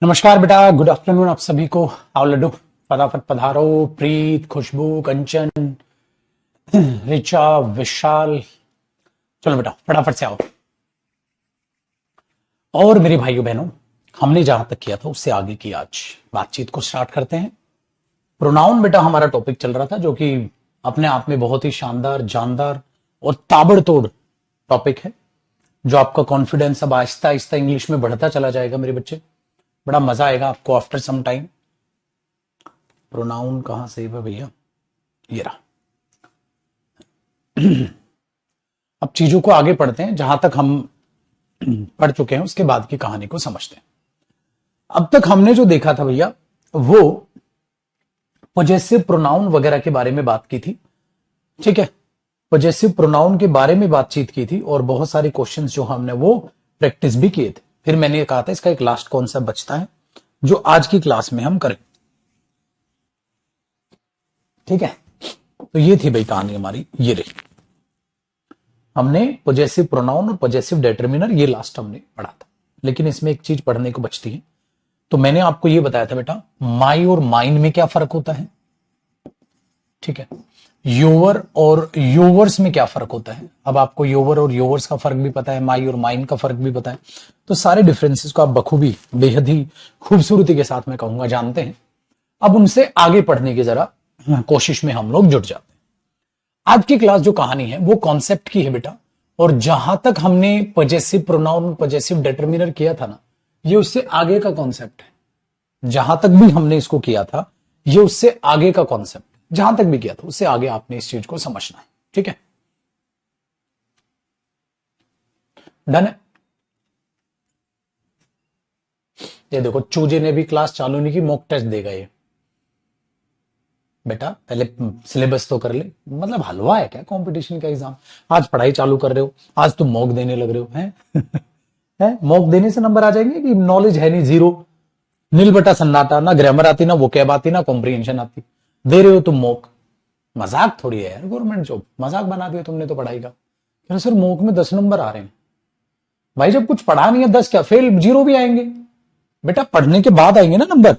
नमस्कार बेटा, good afternoon आप सभी को। आओ लड्डू, फटाफट पधारो। प्रीत, खुशबू, कंचन, ऋचा, विशाल, चलो बेटा फटाफट से आओ। और मेरे भाइयों बहनों, हमने जहां तक किया था उससे आगे की आज बातचीत को स्टार्ट करते हैं। प्रोनाउन बेटा हमारा टॉपिक चल रहा था, जो कि अपने आप में बहुत ही शानदार, जानदार और ताबड़तोड़ टॉपिक है, जो आपका कॉन्फिडेंस अब आहिस्ता आहिस्ता इंग्लिश में बढ़ता चला जाएगा मेरे बच्चे। बड़ा मजा आएगा आपको आफ्टर सम टाइम। प्रोनाउन कहां से है भैया, ये रहा। अब चीजों को आगे पढ़ते हैं, जहां तक हम पढ़ चुके हैं उसके बाद की कहानी को समझते हैं। अब तक हमने जो देखा था भैया, वो पॉजेसिव प्रोनाउन वगैरह के बारे में बात की थी। ठीक है, पॉजेसिव प्रोनाउन के बारे में बातचीत की थी और बहुत सारे क्वेश्चंस जो हमने वो प्रैक्टिस भी किए थे। फिर मैंने कहा था इसका एक लास्ट कॉन्सेप्ट बचता है जो आज की क्लास में हम करें। ठीक है, तो ये थी भाई कहानी हमारी, ये रही। हमने पॉजेसिव प्रोनाउन और पॉजेसिव डिटरमिनर ये लास्ट हमने पढ़ा था, लेकिन इसमें एक चीज पढ़ने को बचती है। तो मैंने आपको ये बताया था बेटा, माई और माइन में क्या फर्क होता है। ठीक है, योवर और योवर्स में क्या फर्क होता है। अब आपको योवर और योवर्स का फर्क भी पता है, माई और माइन का फर्क भी पता है। तो सारे डिफरेंसेस को आप बखूबी, बेहद ही खूबसूरती के साथ मैं कहूंगा जानते हैं। अब उनसे आगे पढ़ने की जरा कोशिश में हम लोग जुट जाते हैं। आज की क्लास जो कहानी है वो कॉन्सेप्ट की है बेटा, और जहां तक हमने पॉजेसिव प्रोनाउन, पॉजेसिव डिटरमिनर किया था ना, ये उससे आगे का कॉन्सेप्ट है। जहां तक भी हमने इसको किया था, ये उससे आगे का कॉन्सेप्ट, जहां तक भी किया था उससे आगे आपने इस चीज को समझना है। ठीक है, डन है। ये देखो, चूजे ने भी क्लास चालू नहीं की, मॉक टेस्ट देगा ये। बेटा पहले सिलेबस तो कर ले, मतलब हलवा है क्या कंपटीशन का एग्जाम। आज पढ़ाई चालू कर रहे हो, आज तुम मॉक देने लग रहे हो हैं। है, मॉक देने से नंबर आ जाएंगे कि नॉलेज है नहीं, जीरो, नील बटा सन्नाटा, ना ग्रामर आती, ना वोकैब आती, ना कॉम्प्रिहेंशन आती, दे रहे हो तुम मॉक। मजाक थोड़ी है यार, गवर्नमेंट जॉब मजाक बना दिया तुमने तो पढ़ाई का। फिर सर मॉक में 10 नंबर आ रहे हैं। भाई जब कुछ पढ़ा नहीं है, 10 क्या, फेल, जीरो भी आएंगे। बेटा पढ़ने के बाद आएंगे ना नंबर,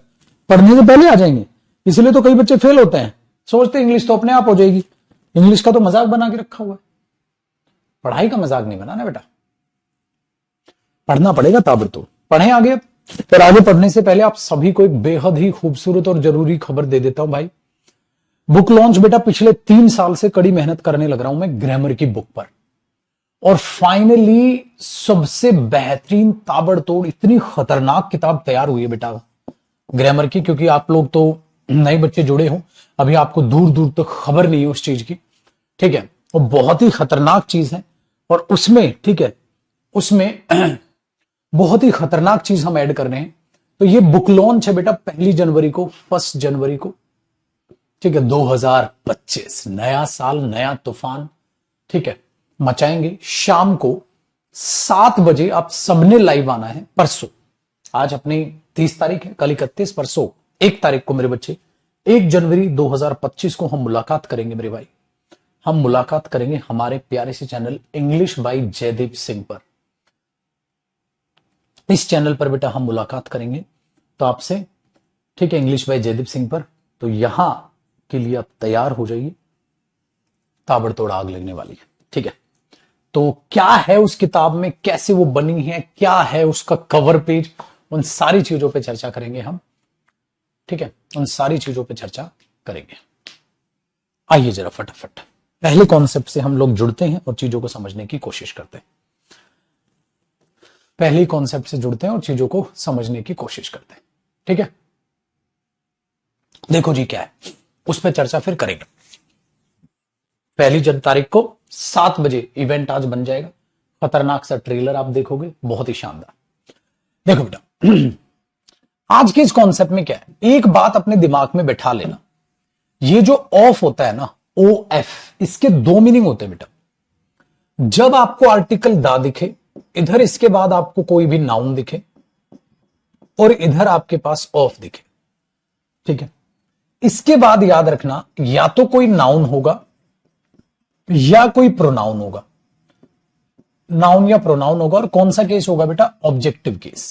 पढ़ने से पहले आ जाएंगे। इसलिए तो कई बच्चे फेल होते हैं, सोचते इंग्लिश तो अपने आप हो जाएगी। इंग्लिश का तो मजाक बना के रखा हुआ है, पढ़ाई का मजाक नहीं बनाना बेटा। पढ़ना पड़ेगा ताबड़तोड़। पढ़े आगे। फिर आगे पढ़ने से पहले आप सभी को एक बेहद ही खूबसूरत और जरूरी खबर दे देता हूं भाई। बुक लॉन्च बेटा पिछले 3 साल से कड़ी मेहनत करने लग रहा हूं मैं ग्रामर की बुक पर, और फाइनली सबसे बेहतरीन ताबड़तोड़ इतनी खतरनाक किताब तैयार हुई है बेटा ग्रामर की। क्योंकि आप लोग तो नए बच्चे जुड़े हो, अभी आपको दूर दूर तक खबर नहीं है उस चीज की। ठीक है, वो बहुत ही खतरनाक चीज है, और उसमें, ठीक है, उसमें बहुत ही खतरनाक चीज हम ऐड कर रहे हैं। तो ये बुक लॉन्च है बेटा 1 जनवरी को, 1 जनवरी को। ठीक है, 2025 नया साल, नया तूफान। ठीक है, मचाएंगे। शाम को 7 बजे आप सबने लाइव आना है। परसों, आज अपनी 30 तारीख है, कल 31, परसों 1 तारीख को मेरे बच्चे, 1 जनवरी 2025 को हम मुलाकात करेंगे मेरे भाई। हम मुलाकात करेंगे हमारे प्यारे से channel English by Jaideep Singh पर। इस चैनल पर बेटा हम मुलाकात करेंगे तो आपसे, ठीक है, इंग्लिश बाय जयदीप सिंह पर। तो यहां के लिए आप तैयार हो जाइए, ताबड़तोड़ आग लगने वाली है। ठीक है, तो क्या है उस किताब में, कैसे वो बनी है, क्या है उसका कवर पेज, उन सारी चीजों पे चर्चा करेंगे हम। ठीक है, उन सारी चीजों पे चर्चा करेंगे। आइए जरा फटाफट पहले कॉन्सेप्ट से हम लोग जुड़ते हैं और चीजों को समझने की कोशिश करते हैं। पहले कॉन्सेप्ट से जुड़ते हैं और चीजों को समझने की कोशिश करते हैं। ठीक है, देखो जी क्या है, उस पर चर्चा फिर करेंगे। 1 तारीख को 7 बजे इवेंट आज बन जाएगा। खतरनाक सा ट्रेलर आप देखोगे, बहुत ही शानदार। देखो बेटा, आज के इस कॉन्सेप्ट में क्या है, एक बात अपने दिमाग में बैठा लेना। ये जो ऑफ होता है ना, ओ एफ, इसके 2 मीनिंग होते हैं बेटा। जब आपको आर्टिकल दा दिखे, इधर इसके बाद आपको कोई भी नाउन दिखे, और इधर आपके पास ऑफ दिखे। ठीक है, इसके बाद याद रखना, या तो कोई नाउन होगा या कोई प्रोनाउन होगा। नाउन या प्रोनाउन होगा, और कौन सा केस होगा बेटा, ऑब्जेक्टिव केस।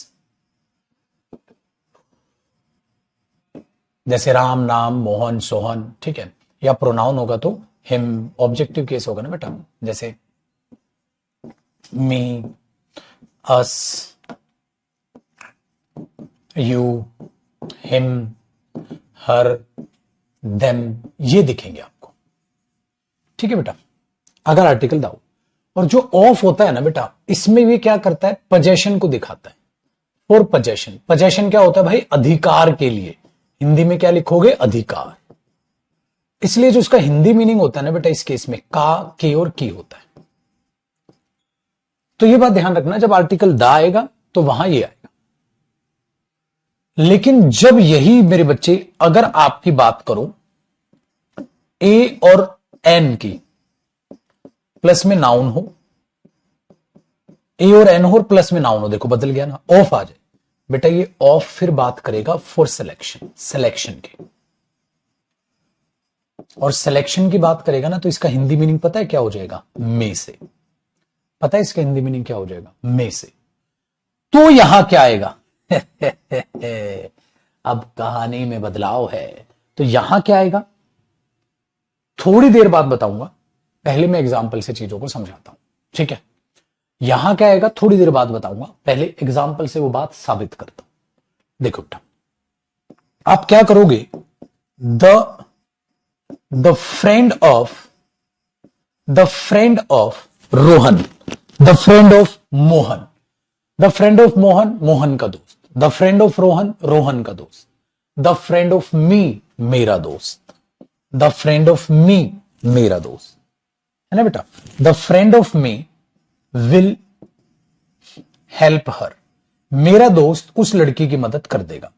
जैसे राम, नाम, मोहन, सोहन, ठीक है। या प्रोनाउन होगा तो हिम, ऑब्जेक्टिव केस होगा ना बेटा, जैसे मी, अस, यू, हिम, हर, देम, ये दिखेंगे आपको, ठीक है बेटा। अगर आर्टिकल दाओ, और जो ऑफ होता है ना बेटा, इसमें भी क्या करता है, पजेशन को दिखाता है। फॉर पजेशन, पजेशन क्या होता है भाई, अधिकार के लिए। हिंदी में क्या लिखोगे, अधिकार। इसलिए जो इसका हिंदी मीनिंग होता है ना बेटा, इस केस में का, के और की होता है। तो ये बात ध्यान रखना, जब आर्टिकल दा आएगा तो वहां ये आएगा। लेकिन जब यही मेरे बच्चे, अगर आपकी बात करो ए और एन की, प्लस में नाउन हो, ए और एन हो और प्लस में नाउन हो, देखो बदल गया ना, ऑफ आ जाए बेटा, ये ऑफ फिर बात करेगा फॉर सिलेक्शन, सिलेक्शन की। और सिलेक्शन की बात करेगा ना, तो इसका हिंदी मीनिंग पता है क्या हो जाएगा, में से। पता है इसका हिंदी मीनिंग क्या हो जाएगा, में से। तो यहां क्या आएगा अब कहानी में बदलाव है। तो यहां क्या आएगा, थोड़ी देर बाद बताऊंगा, पहले मैं एग्जाम्पल से चीजों को समझाता हूं, ठीक है। यहां क्या आएगा थोड़ी देर बाद बताऊंगा, पहले एग्जाम्पल से वो बात साबित करता हूं। देखो बेटा, आप क्या करोगे, the friend of Rohan, the friend of Mohan, the friend of Mohan, Mohan का दोस्त, the friend of Rohan, Rohan का दोस्त, द फ्रेंड ऑफ मी, मेरा दोस्त, द फ्रेंड ऑफ मी, मेरा दोस्त, है ना बेटा। The friend of me will help her, मेरा दोस्त उस लड़की की मदद कर देगा।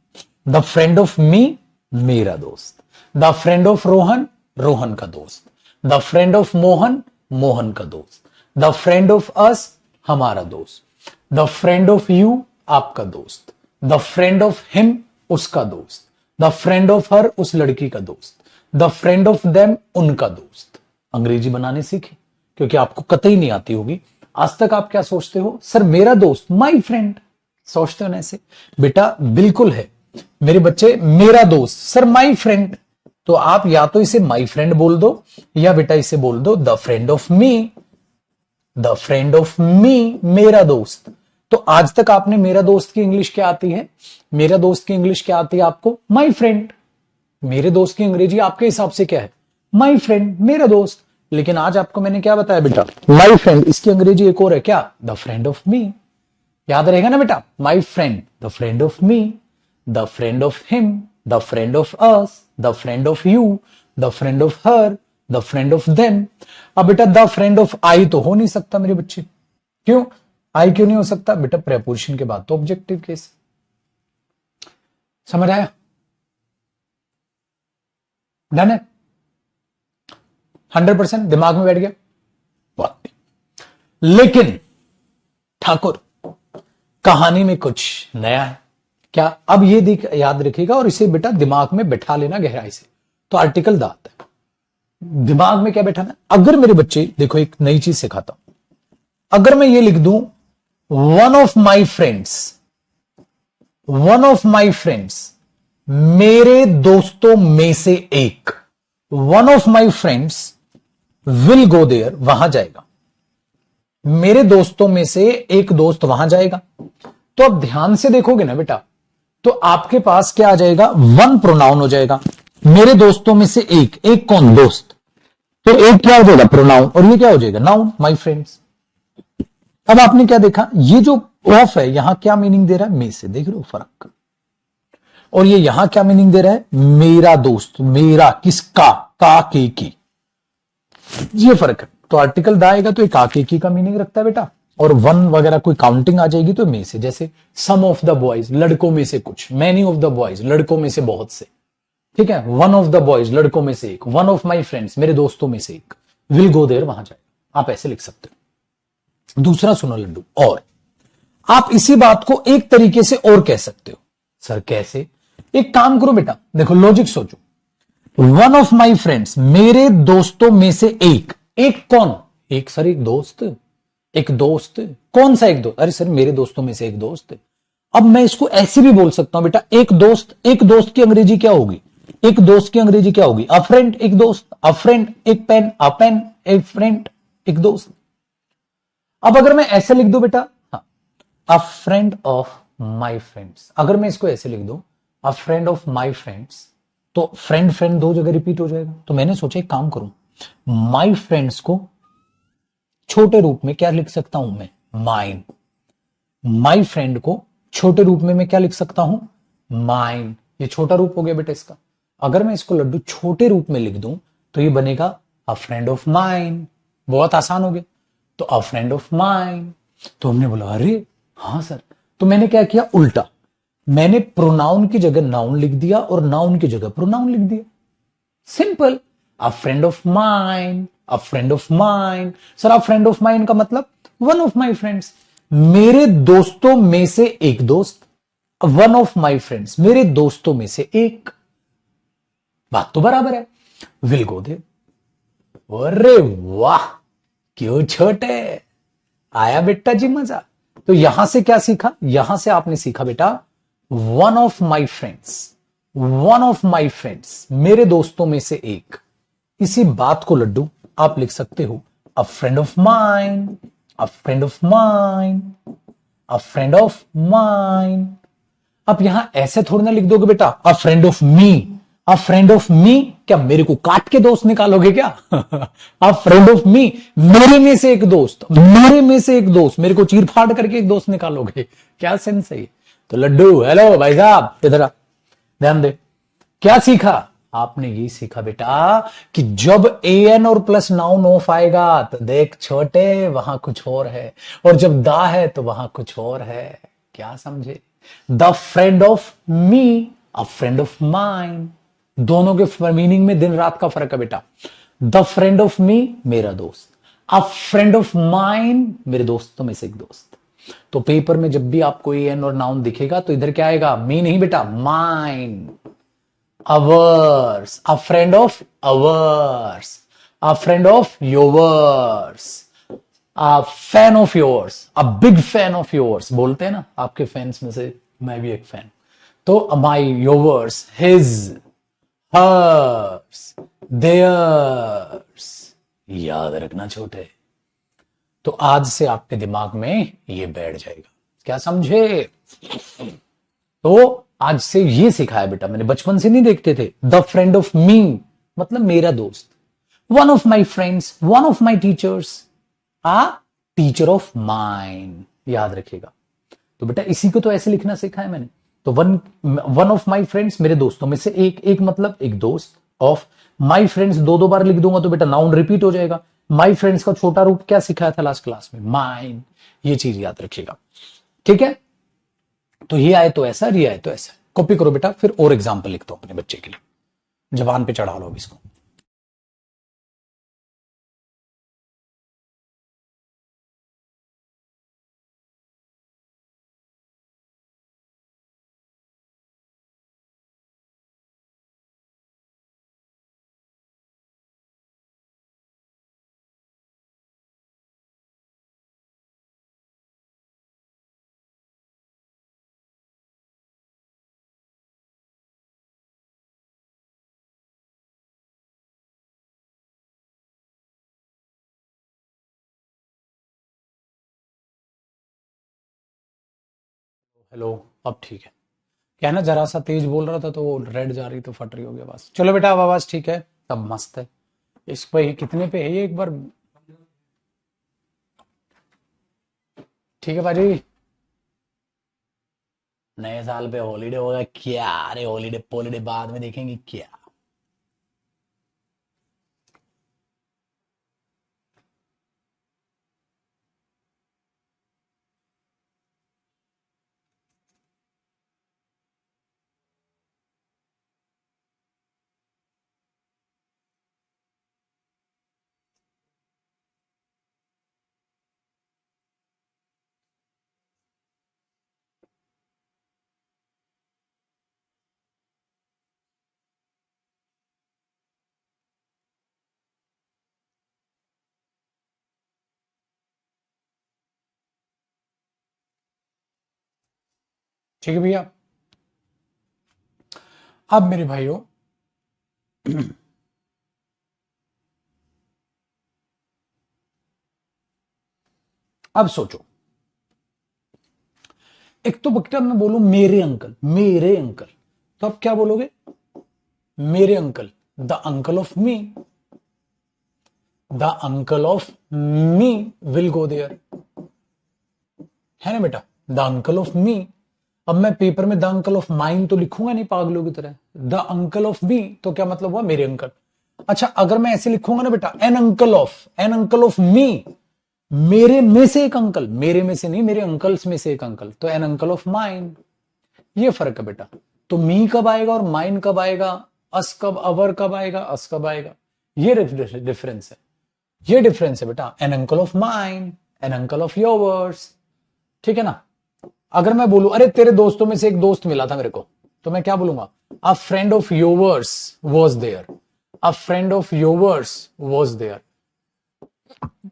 द फ्रेंड ऑफ मी, मेरा दोस्त। The friend of Rohan, Rohan का दोस्त। The friend of Mohan, Mohan का दोस्त। द फ्रेंड ऑफ अस, हमारा दोस्त। द फ्रेंड ऑफ यू, आपका दोस्त। द फ्रेंड ऑफ हिम, उसका दोस्त। द फ्रेंड ऑफ हर, उस लड़की का दोस्त। द फ्रेंड ऑफ देम, उनका दोस्त। अंग्रेजी बनाने सीखे, क्योंकि आपको कतई नहीं आती होगी। आज तक आप क्या सोचते हो, सर मेरा दोस्त, माई फ्रेंड, सोचते हो ना ऐसे बेटा, बिल्कुल है मेरे बच्चे, मेरा दोस्त, सर माई फ्रेंड। तो आप या तो इसे माई फ्रेंड बोल दो, या बेटा इसे बोल दो the friend of me, the friend of me, मेरा दोस्त। तो आज तक आपने मेरा दोस्त की इंग्लिश क्या आती है, मेरा दोस्त की इंग्लिश क्या आती है आपको, माई फ्रेंड। मेरे दोस्त की अंग्रेजी आपके हिसाब से क्या है, माई फ्रेंड, मेरा दोस्त। लेकिन आज आपको मैंने क्या बताया बेटा, माई फ्रेंड, इसकी अंग्रेजी एक और है क्या, द फ्रेंड ऑफ मी। याद रहेगा ना बेटा, my friend, the friend of me, the friend of him, the friend of us, the friend of you, the friend of her, the friend of them. अब बेटा द फ्रेंड ऑफ आई तो हो नहीं सकता मेरे बच्चे, क्यों, आई क्यों नहीं हो सकता बेटा, प्रेपोजिशन के बाद तो ऑब्जेक्टिव केस। समझ आया, डन है, 100% दिमाग में बैठ गया, बहुत। लेकिन ठाकुर कहानी में कुछ नया है क्या, अब ये याद रखिएगा और इसे बेटा दिमाग में बैठा लेना गहराई से। तो आर्टिकल द आता है, दिमाग में क्या बैठाना। अगर मेरे बच्चे देखो, एक नई चीज सिखाता हूं, अगर मैं ये लिख दूं one of my friends, one of my friends, मेरे दोस्तों में से एक, one of my friends will go there, वहां जाएगा, मेरे दोस्तों में से एक दोस्त वहां जाएगा। तो अब ध्यान से देखोगे ना बेटा, तो आपके पास क्या आ जाएगा, वन प्रोनाउन हो जाएगा, मेरे दोस्तों में से एक, एक कौन, दोस्त। तो एक क्या हो जाएगा, प्रोनाउन, और ये क्या हो जाएगा, नाउन, माई फ्रेंड्स। अब आपने क्या देखा, ये जो ऑफ है यहां क्या मीनिंग दे रहा है, में से, देख रहे हो फर्क। और ये यहां क्या मीनिंग दे रहा है, मेरा दोस्त, मेरा किसका, का के की, ये फर्क है। तो आर्टिकल द आएगा तो एक का के की का मीनिंग रखता है बेटा, और वन वगैरह कोई काउंटिंग आ जाएगी तो में से, जैसे सम ऑफ द बॉयज, लड़कों में से कुछ, मैनी ऑफ द बॉयज, लड़कों में से बहुत से, ठीक है। वन ऑफ द बॉयज, लड़कों में से एक, वन ऑफ माई फ्रेंड्स, मेरे दोस्तों में से एक, विल गो देयर, वहां जाएगा। आप ऐसे लिख सकते हो। दूसरा सुनो लड्डू, और आप इसी बात को एक तरीके से और कह सकते हो। सर कैसे, एक काम करो बेटा, देखो लॉजिक सोचो, वन ऑफ माई फ्रेंड्स, मेरे दोस्तों में से एक, एक कौन, एक सर एक दोस्त, एक दोस्त, कौन सा एक दोस्त, अरे सर मेरे दोस्तों में से एक दोस्त। अब मैं इसको ऐसे भी बोल सकता हूं बेटा, एक दोस्त, एक दोस्त की अंग्रेजी क्या होगी, एक दोस्त की अंग्रेजी क्या होगी? अ फ्रेंड, एक दोस्त। अ फ्रेंड एक पेन, अ पेन एक फ्रेंड, एक दोस्त। अब अगर मैं ऐसे लिख दूं बेटा, अ फ्रेंड ऑफ माई फ्रेंड्स, अगर मैं इसको ऐसे लिख दूं, अ फ्रेंड ऑफ माई फ्रेंड्स, तो फ्रेंड फ्रेंड दो जगह रिपीट हो जाएगा। तो मैंने सोचा एक काम करूं, माई फ्रेंड्स को छोटे रूप में क्या लिख सकता हूं मैं? माइन। माई फ्रेंड को छोटे रूप में मैं क्या लिख सकता हूं? माइन। ये छोटा रूप हो गया बेटा इसका। अगर मैं इसको लड्डू छोटे रूप में लिख दूं तो ये बनेगा अ फ्रेंड ऑफ माइन। बहुत आसान हो गया। तो अ फ्रेंड ऑफ माइन। तो हमने बोला अरे हाँ सर। तो मैंने क्या किया? उल्टा। मैंने प्रोनाउन की जगह नाउन लिख दिया और नाउन की जगह प्रोनाउन लिख दिया। Simple. A friend of mine, a friend of mine. Sir a friend of mine का मतलब वन ऑफ माई फ्रेंड्स, मेरे दोस्तों में से एक दोस्त। वन ऑफ माई फ्रेंड्स, मेरे दोस्तों में से एक। बात तो बराबर है। विल गो दे। अरे वाह, क्यों छोटे, आया बेटा जी मजा। तो यहां से क्या सीखा? यहां से आपने सीखा बेटा one of my friends. One of my friends, मेरे दोस्तों में से एक। इसी बात को लड्डू आप लिख सकते हो अ friend of mine, a friend of mine, a friend of mine. अब यहां ऐसे थोड़ी ना लिख दोगे बेटा अ friend of me. A friend of me, क्या मेरे को काट के दोस्त निकालोगे क्या? अ फ्रेंड ऑफ मी, मेरे में से एक दोस्त, मेरे में से एक दोस्त, मेरे को चीर फाड़ करके एक दोस्त निकालोगे? क्या सेंस है ये? तो लड्डू, हेलो भाई साहब, इधर आ, ध्यान दे। क्या सीखा? आपने ये सीखा बेटा कि जब ए एन और प्लस नाउन ऑफ आएगा तो देख छोटे वहां कुछ और है, और जब दा है तो वहां कुछ और है। क्या समझे? The friend of me, a friend of mine. दोनों के मीनिंग में दिन रात का फर्क है बेटा। द फ्रेंड ऑफ मी, मेरा दोस्त। अ फ्रेंड ऑफ माइन, मेरे दोस्तों में से एक दोस्त। तो पेपर में जब भी आपको ए एन और नाउन दिखेगा तो इधर क्या आएगा? मी नहीं बेटा, mine. Ours, a friend of ours, a friend of yours, a fan of yours, a big fan of yours। बोलते हैं ना आपके फैंस में से मैं भी एक फैन। तो my, yours, his, hers, theirs। याद रखना छोटे। तो आज से आपके दिमाग में ये बैठ जाएगा। क्या समझे? तो आज से ये सिखाया बेटा मैंने, बचपन से नहीं देखते थे? द फ्रेंड ऑफ मी मतलब मेरा दोस्त। One of my friends, one of my teachers, a teacher of mine. याद रखिएगा। तो बेटा इसी को तो ऐसे लिखना सीखा है मैंने। तो one, one of my friends, मेरे दोस्तों में से एक। एक मतलब एक दोस्त। ऑफ माई फ्रेंड्स दो दो बार लिख दूंगा तो बेटा नाउन रिपीट हो जाएगा। माई फ्रेंड्स का छोटा रूप क्या सिखाया था लास्ट क्लास में? माइन। ये चीज याद रखिएगा। ठीक है। तो ये आए तो ऐसा, ये आए तो ऐसा। कॉपी करो बेटा, फिर और एग्जाम्पल लिखता हूं अपने बच्चे के लिए। जबान पे चढ़ा लो अब इसको। हेलो, अब ठीक है। क्या है ना, जरा सा तेज बोल रहा था तो वो रेड जा रही तो फट रही होगी आवाज। चलो बेटा अब आवाज ठीक है, तब मस्त है। इस पे कितने पे है ये एक बार? ठीक है बाजी। नए साल पे हॉलीडे होगा क्या? अरे हॉलीडे पॉलीडे बाद में देखेंगे क्या। ठीक है भैया। अब मेरे भाइयों, अब सोचो, एक तो बेटा मैं बोलूं मेरे अंकल, मेरे अंकल, तो आप क्या बोलोगे? मेरे uncle, the uncle of me, the uncle of me will go there, है ना बेटा, द अंकल ऑफ मी। अब मैं पेपर में द अंकल ऑफ माइन तो लिखूंगा नहीं पागलों की तरह, द अंकल ऑफ मी तो क्या मतलब हुआ? मेरे अंकल। अच्छा अगर मैं ऐसे लिखूंगा ना बेटा, एन अंकल ऑफ मी, मेरे में से एक अंकल, मेरे में से नहीं, मेरे अंकल्स में से एक अंकल, तो एन अंकल ऑफ माइन। ये फर्क है बेटा। तो मी कब आएगा और माइन कब आएगा, अस कब, अवर कब आएगा, अस कब आएगा, ये डिफरेंस है, ये डिफरेंस है बेटा। An uncle of mine, an uncle of yours, ठीक है ना। अगर मैं बोलूं अरे तेरे दोस्तों में से एक दोस्त मिला था मेरे को, तो मैं क्या बोलूंगा? A friend of yours was there, a friend of yours was there.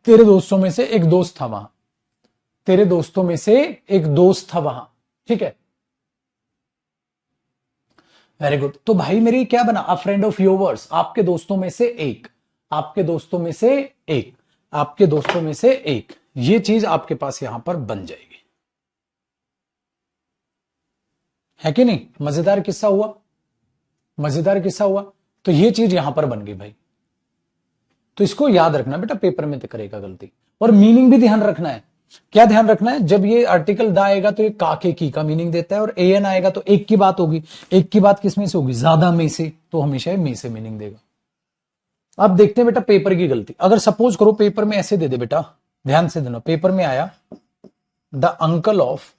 तेरे दोस्तों में से एक दोस्त था वहां, तेरे दोस्तों में से एक दोस्त था वहां, ठीक है, वेरी गुड। तो भाई मेरी क्या बना? अ फ्रेंड ऑफ योर्स, आपके दोस्तों में से एक, आपके दोस्तों में से एक, आपके दोस्तों में से एक, ये चीज आपके पास यहां पर बन जाएगी, है कि नहीं? मजेदार किस्सा हुआ, मजेदार किस्सा हुआ। तो ये चीज यहां पर बन गई भाई। तो इसको याद रखना बेटा, पेपर में तो करेगा गलती। और मीनिंग भी ध्यान रखना है। क्या ध्यान रखना है? जब ये आर्टिकल दा आएगा तो ये काके की का मीनिंग देता है, और एन आएगा तो एक की बात होगी। एक की बात किस में से होगी? ज्यादा में से, तो हमेशा में से मीनिंग देगा। अब देखते हैं बेटा पेपर की गलती। अगर सपोज करो पेपर में ऐसे दे दे बेटा, ध्यान से देना, पेपर में आया the uncle of,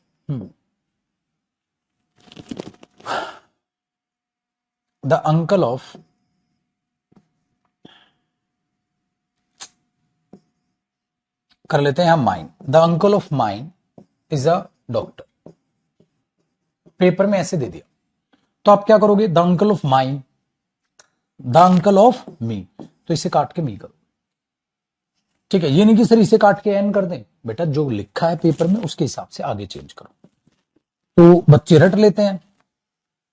the uncle of, कर लेते हैं हम mine, the uncle of mine is a doctor. Paper में ऐसे दे दिया, तो आप क्या करोगे? The uncle of mine, the uncle of मी, तो इसे काट के मी करो, ठीक है। ये नहीं कि सर इसे काट के एन कर दें, बेटा जो लिखा है पेपर में उसके हिसाब से आगे चेंज करो। तो बच्चे रट लेते हैं।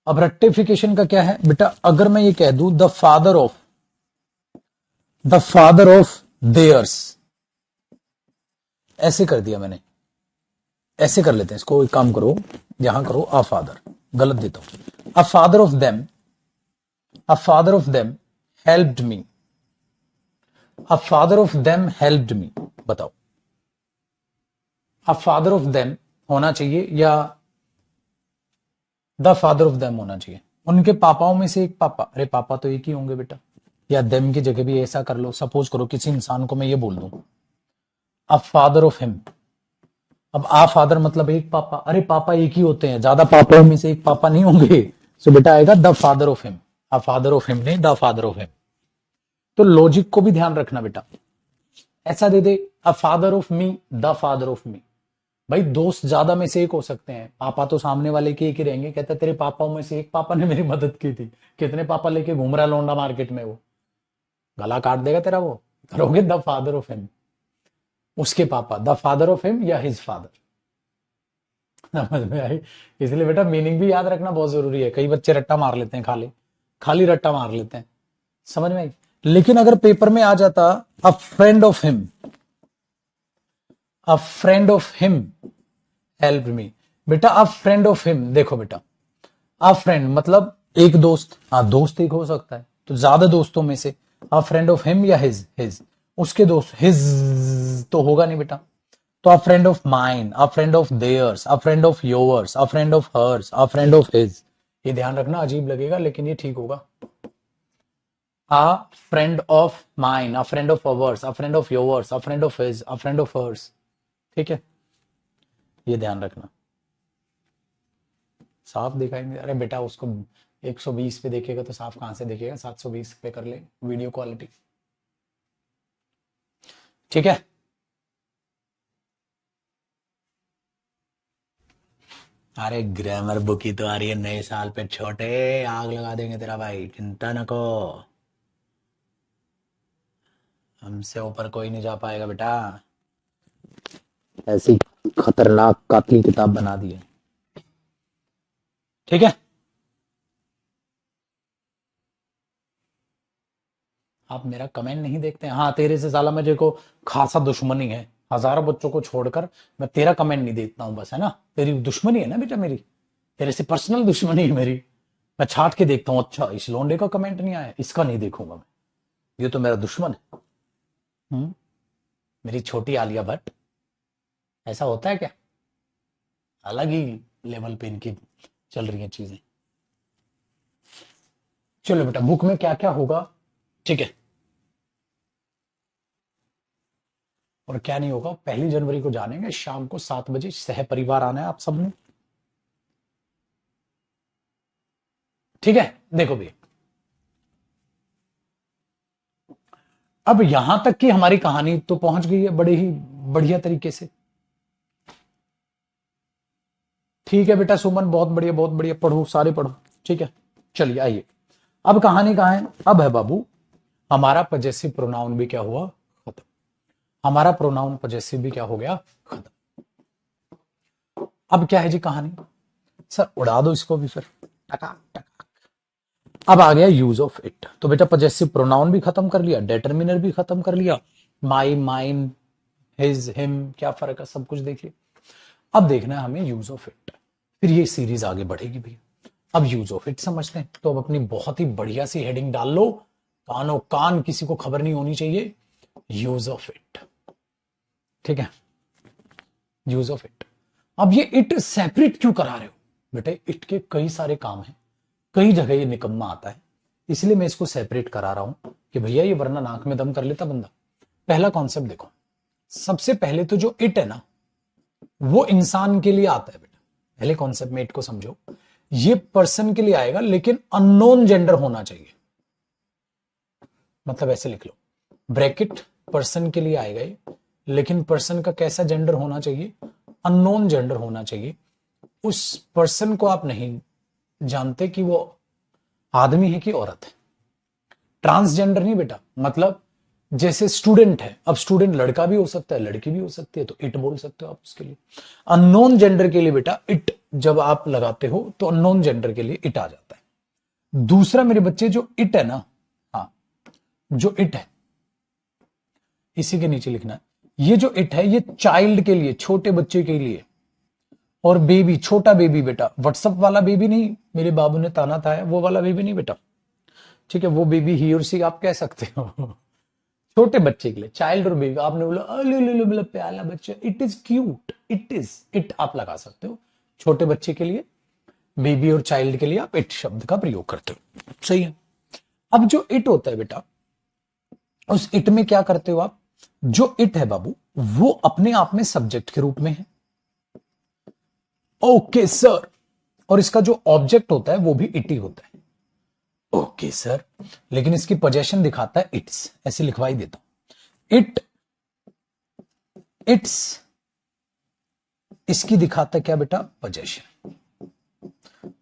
अब रेक्टिफिकेशन का क्या है बेटा? अगर मैं ये कह दूं the father of, the father of theirs, ऐसे कर दिया मैंने, ऐसे कर लेते हैं इसको। एक काम करो, यहां करो अ फादर, गलत देता हूं, अ father of them, a father of them helped me, a father of them helped me. बताओ, अ फादर ऑफ देम होना चाहिए या द फादर ऑफ देम होना चाहिए? उनके पापाओं में से एक पापा, अरे पापा तो एक ही होंगे बेटा, या देम की जगह भी ऐसा कर लो। सपोज करो किसी इंसान को मैं ये बोल दूं अ फादर ऑफ हिम, अब आ फादर मतलब एक पापा, अरे पापा एक ही होते हैं, ज्यादा पापाओं में से एक पापा नहीं होंगे, सो बेटा आएगा the father of him, a father of him नहीं, द फादर ऑफ हिम। तो लॉजिक को भी ध्यान रखना बेटा। ऐसा दे दे a father of me, the father of me, भाई दोस्त ज्यादा में से एक हो सकते हैं, पापा तो सामने वाले के एक ही रहेंगे। कहता तेरे पापाओं में से एक पापा ने मेरी मदद की थी, कितने पापा लेके घूम रहा है लौंडा मार्केट में, वो गला काट देगा तेरा। वो करोगे द फादर ऑफ हिम, उसके पापा, द फादर ऑफ हिम या हिज फादर। समझ में आई? इसलिए बेटा मीनिंग भी याद रखना बहुत जरूरी है। कई बच्चे रट्टा मार लेते हैं, खाली खाली रट्टा मार लेते हैं। समझ में आई? लेकिन अगर पेपर में आ जाता अ friend of him, a friend of him help me, बेटा अ फ्रेंड ऑफ हिम, देखो बेटा अ फ्रेंड मतलब एक दोस्त, हाँ दोस्त एक हो सकता है, तो ज्यादा दोस्तों में से अ फ्रेंड ऑफ हिम या हिज, हिज उसके दोस्त, हिज तो होगा नहीं बेटा। तो a friend of mine, a friend of theirs, a friend of yours, a friend of hers, a friend of his. ये ध्यान रखना, अजीब लगेगा लेकिन ये ठीक होगा। A friend of mine, a friend of ours, a friend of yours, a friend of his, a friend of hers, ठीक है, ये ध्यान रखना। साफ दिखाएंगे? अरे बेटा उसको 120 पे देखेगा तो साफ कहां से देखेगा? 720 पे कर ले वीडियो क्वालिटी, ठीक है। अरे ग्रामर बुक ही तो आ रही है नए साल पे छोटे, आग लगा देंगे तेरा भाई, चिंता न को, हमसे ऊपर कोई नहीं जा पाएगा बेटा। ऐसी खतरनाक कातिल किताब बना दी है, ठीक है। आप मेरा कमेंट नहीं देखते हैं? हाँ, तेरे से साला मुझे को खासा दुश्मनी है, हजारों बच्चों को छोड़कर मैं तेरा कमेंट नहीं देखता हूं बस, है ना? तेरी दुश्मनी है ना बेटा मेरी, तेरे से पर्सनल दुश्मनी है मेरी। मैं छाट के देखता हूँ, अच्छा इस लोंडे का कमेंट नहीं आया, इसका नहीं देखूंगा मैं, ये तो मेरा दुश्मन है। मेरी छोटी आलिया भट्ट, ऐसा होता है क्या? अलग ही लेवल पे इनकी चल रही हैं चीजें। चलो बेटा, बुक में क्या क्या होगा, ठीक है, और क्या नहीं होगा, 1 जनवरी को जानेंगे। शाम को 7 बजे सह परिवार आना है आप सबने, ठीक है? देखो भैया, अब यहां तक की हमारी कहानी तो पहुंच गई है बड़े ही बढ़िया तरीके से। ठीक है बेटा सुमन, बहुत बढ़िया बहुत बढ़िया, पढ़ो सारे पढ़ो, ठीक है? चलिए आइए, अब कहानी कहां है? अब है बाबू, हमारा पजेसिव प्रोनाउन भी क्या हुआ, खत्म। हमारा प्रोनाउन पजेसिव भी क्या हो गया, खत्म। अब क्या है जी कहानी? सर उड़ा दो इसको भी फिर, टका टका। अब आ गया यूज ऑफ इट। तो बेटा पजेसिव प्रोनाउन भी खत्म कर लिया, डेटर्मिनर भी खत्म कर लिया, माई माइन हिज हिम क्या फर्क है, सब कुछ देख लिया। अब देखना है हमें यूज ऑफ इट, फिर ये सीरीज आगे बढ़ेगी भैया। अब यूज ऑफ इट समझते हैं, तो अब अपनी बहुत ही बढ़िया सी हेडिंग डाल लो, कानो कान, किसी को खबर नहीं होनी चाहिए, यूज ऑफ इट, ठीक है? Use of it. अब ये इट सेपरेट क्यों करा रहे हो बेटे? इट के कई सारे काम हैं, कई जगह ये निकम्मा आता है, इसलिए मैं इसको सेपरेट करा रहा हूं कि भैया ये वरना नाक में दम कर लेता बंदा। पहला कॉन्सेप्ट देखो, सबसे पहले तो जो इट है ना, वो इंसान के लिए आता है बेटा। पहले कॉन्सेप्ट में इट को समझो, ये पर्सन के लिए आएगा, लेकिन अननोन जेंडर होना चाहिए। मतलब ऐसे लिख लो, ब्रैकेट पर्सन के लिए आएगा ये, लेकिन पर्सन का कैसा जेंडर होना चाहिए, अननोन जेंडर होना चाहिए। उस पर्सन को आप नहीं जानते कि वो आदमी है कि औरत है। ट्रांसजेंडर नहीं बेटा, मतलब जैसे स्टूडेंट है, अब स्टूडेंट लड़का भी हो सकता है लड़की भी हो सकती है, तो इट बोल सकते हो आप उसके लिए। अननोन जेंडर के लिए बेटा इट जब आप लगाते हो तो अननोन जेंडर के लिए इट आ जाता है। दूसरा मेरे बच्चे, जो इट है ना, हाँ, जो इट है इसी के नीचे लिखना है, ये जो इट है ये चाइल्ड के लिए, छोटे बच्चे के लिए। और बेबी, छोटा बेबी बेटा, व्हाट्सअप वाला बेबी नहीं, मेरे बाबू ने ताना था वो वाला बेबी नहीं बेटा, ठीक है? वो बेबी ही और सी आप कह सकते हो। छोटे बच्चे के लिए चाइल्ड और बेबी, आपने बोला मतलब प्याला बच्चा, it is cute, it is, it आप लगा सकते हो छोटे बच्चे के लिए, बेबी और चाइल्ड के लिए आप इट शब्द का प्रयोग करते हो, सही है? अब जो इट होता है बेटा, उस इट में क्या करते हो आप? जो इट है बाबू, वो अपने आप में सब्जेक्ट के रूप में है, ओके सर, और इसका जो ऑब्जेक्ट होता है वो भी इट ही होता है, ओके सर, लेकिन इसकी पोजेशन दिखाता है इट्स, ऐसे लिखवा ही देता हूं, इट, इट्स, इसकी दिखाता है क्या बेटा, पोजेशन,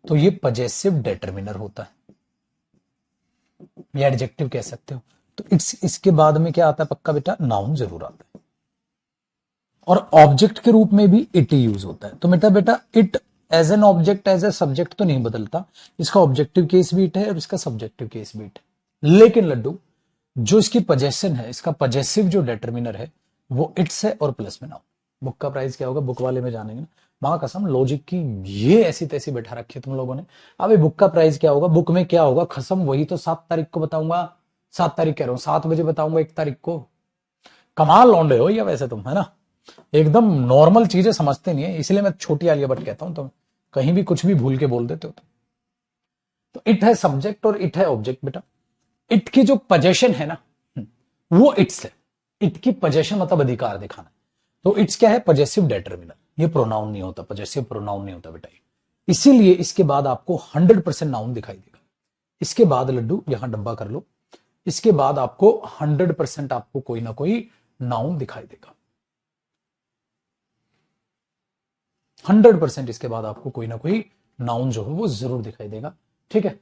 तो ये पजेसिव डेटर्मिनर होता है, ये एडजेक्टिव कह सकते हो। तो इट्स, इसके बाद में क्या आता है पक्का बेटा, नाउन जरूर आता है, और ऑब्जेक्ट के रूप में भी इट यूज होता है। तो बेटा it as an object, as a subject तो नहीं बदलता, इसका ऑब्जेक्टिव केस भी इट है और इसका सब्जेक्टिव केस भी इट है। लेकिन लड्डू, जो इसकी पजेशन है, इसका पजेसिव जो डेटर्मिनर है वो इट्स है और प्लस में नाउन। बुक का प्राइस क्या होगा, बुक वाले में जानेंगे ना, मां कसम लॉजिक की ये ऐसी तैसी बैठा रखी है तुम लोगों ने। अबे बुक का प्राइस क्या होगा, बुक में क्या होगा खसम, वही तो 7 तारीख को बताऊंगा, 7 तारीख कह रहा हूं, 7 बजे बताऊंगा 1 तारीख को। कमाल लौंडे हो या वैसे तुम, है ना? एकदम नॉर्मल चीजें समझते नहीं है, इसलिए मैं छोटी आलिया भट्ट कहता हूं, तुम कहीं भी कुछ भी भूल के बोल देते हो। तो इट है सब्जेक्ट और इट है ऑब्जेक्ट बेटा। इट की जो पजेशन है ना, वो इट्स है, इट की पजेशन मतलब अधिकार दिखाना। तो इट्स क्या है, पजेसिव डेटर्मिनर, ये प्रोनाउन नहीं होता, पजेसिव प्रोनाउन नहीं होता बेटा। इसीलिए इसके बाद आपको 100% नाउन दिखाई देगा। इसके बाद लड्डू यहां डब्बा कर लो, इसके बाद आपको 100% आपको कोई ना कोई नाउन दिखाई देगा, 100% इसके बाद आपको कोई ना कोई नाउन जो है वो जरूर दिखाई देगा, ठीक है?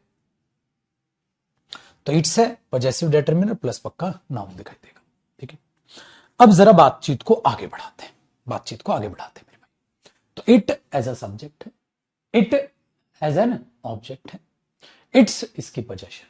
तो इट्स है पजेसिव डेटर्मिनर प्लस पक्का नाउन दिखाई देगा, ठीक है? अब जरा बातचीत को आगे बढ़ाते हैं, बातचीत को आगे बढ़ाते हैं मेरे भाई। तो इट एज अ सब्जेक्ट है, इट एज एन ऑब्जेक्ट है, इट्स इसकी पोजेशन,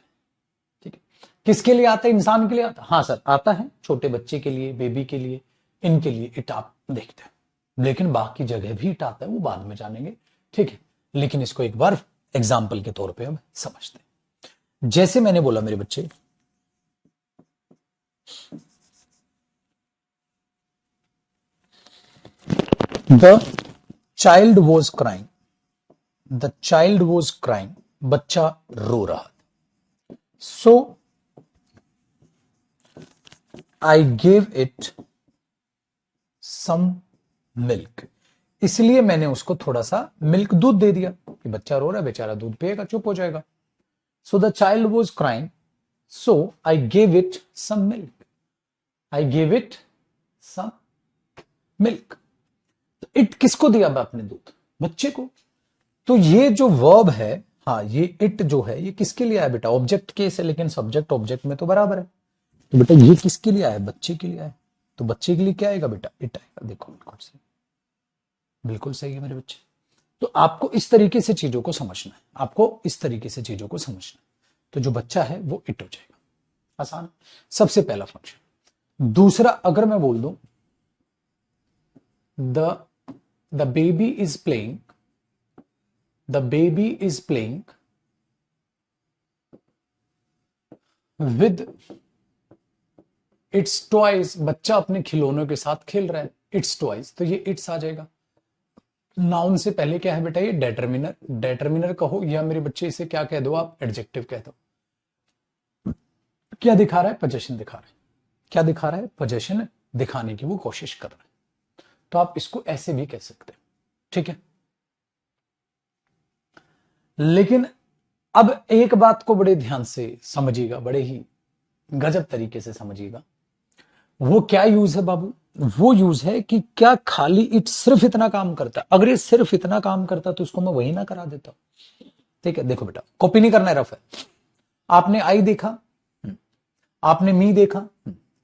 ठीक है? किसके लिए आता है? इंसान के लिए आता है? हाँ सर आता है, छोटे बच्चे के लिए, बेबी के लिए, इनके लिए इट आप देखते हैं। लेकिन बाकी जगह भी इट आता है, वो बाद में जानेंगे, ठीक है। लेकिन इसको एक बार एग्जाम्पल के तौर पे हम समझते हैं। जैसे मैंने बोला मेरे बच्चे, the child was crying, the child was crying, बच्चा रो रहा। So I gave it some milk, इसलिए मैंने उसको थोड़ा सा मिल्क, दूध दे दिया कि बच्चा रो रहा है, बेचारा दूध पिएगा, चुप हो जाएगा। So the child was crying, so I gave it some milk, I gave it some milk. It किसको दिया आपने दूध? बच्चे को। तो ये जो वर्ब है, हाँ ये इट जो है ये किसके लिए आया बेटा? ऑब्जेक्ट केस है, लेकिन सब्जेक्ट ऑब्जेक्ट में तो बराबर है। तो बेटा ये किसके लिए आया? बच्चे के लिए आया। तो बच्चे के लिए क्या आएगा बेटा? इट आएगा। देखो बिल्कुल सही, बिल्कुल सही है मेरे बच्चे। तो आपको इस तरीके से चीजों को समझना है, आपको इस तरीके से चीजों को समझना है। तो जो बच्चा है वो इट हो जाएगा, आसान। सबसे पहला फंक्शन। दूसरा, अगर मैं बोल दूं the the baby is playing, the baby is playing with its toys, बच्चा अपने खिलौनों के साथ खेल रहा है, इट्स टॉयज, तो ये इट्स आ जाएगा। नाउन से पहले क्या है बेटा? ये डेटर्मिनर, डेटर्मिनर कहो या मेरे बच्चे इसे क्या कह दो आप? एडजेक्टिव कह दो। क्या दिखा रहा है? पोजेशन दिखा रहा है। क्या दिखा रहा है? पोजेशन दिखाने की वो कोशिश कर रहा है। तो आप इसको ऐसे भी कह सकते हैं, ठीक है। लेकिन अब एक बात को बड़े ध्यान से समझिएगा, बड़े ही गजब तरीके से समझिएगा। वो क्या यूज है बाबू? वो यूज है कि क्या खाली इट सिर्फ इतना काम करता है? अगर ये सिर्फ इतना काम करता तो उसको मैं वही ना करा देता। ठीक है, देखो बेटा, कॉपी नहीं करना है, रफ है। आपने आई देखा, आपने मी देखा,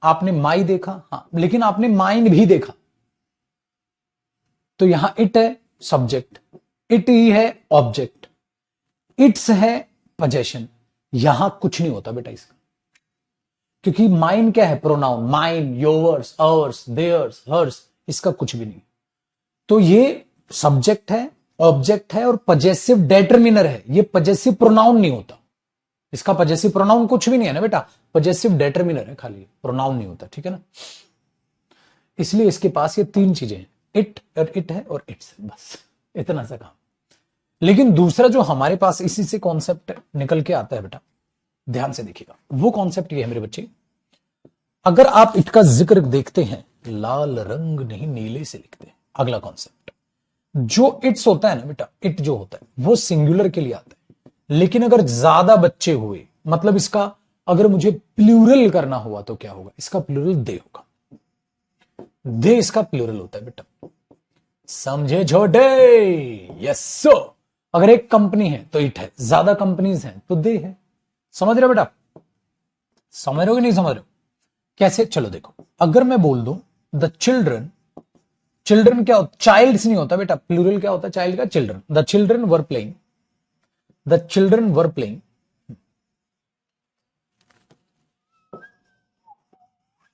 आपने माई देखा, हाँ, लेकिन आपने माइन भी देखा। तो यहां इट है सब्जेक्ट, इट ही है ऑब्जेक्ट, इट्स है पोजेशन। यहां कुछ नहीं होता बेटा इसका, क्योंकि माइन क्या है? Pronoun. Mine, yours, ours, theirs, hers, इसका कुछ भी नहीं। तो ये सब्जेक्ट है, ऑब्जेक्ट है और पजेसिव डेटर्मिनर है। ये पजेसिव प्रोनाउन नहीं होता, इसका पजेसिव प्रोनाउन कुछ भी नहीं है ना बेटा, पजेसिव डेटर्मिनर है खाली, प्रोनाउन नहीं होता, ठीक है ना। इसलिए इसके पास ये तीन चीजें हैं, इट और इट है और इट्स है, बस इतना सा काम। लेकिन दूसरा जो हमारे पास इसी से कॉन्सेप्ट निकल के आता है बेटा, ध्यान से देखिएगा, वो कॉन्सेप्ट ये है मेरे बच्चे। अगर आप इट का जिक्र देखते हैं, लाल रंग नहीं नीले से लिखते हैं। अगला कॉन्सेप्ट, जो इट्स होता है ना बेटा, इट जो होता है वो सिंगुलर के लिए आता है। लेकिन अगर ज्यादा बच्चे हुए, मतलब इसका अगर मुझे प्लूरल करना हुआ तो क्या होगा? इसका प्लूरल दे होगा। दे इसका प्लूरल होता है बेटा, समझे छोटे? Yes so. अगर एक कंपनी है तो इट है, ज्यादा कंपनीज हैं तो दे है। समझ रहे हो बेटा? समझ रहे हो कि नहीं समझ रहे हो? कैसे? चलो देखो, अगर मैं बोल दूं द चिल्ड्रन, चिल्ड्रन क्या होता? चाइल्ड्स नहीं होता बेटा, प्लूरल क्या होता है चाइल्ड का? Children. The children were playing, the children were playing,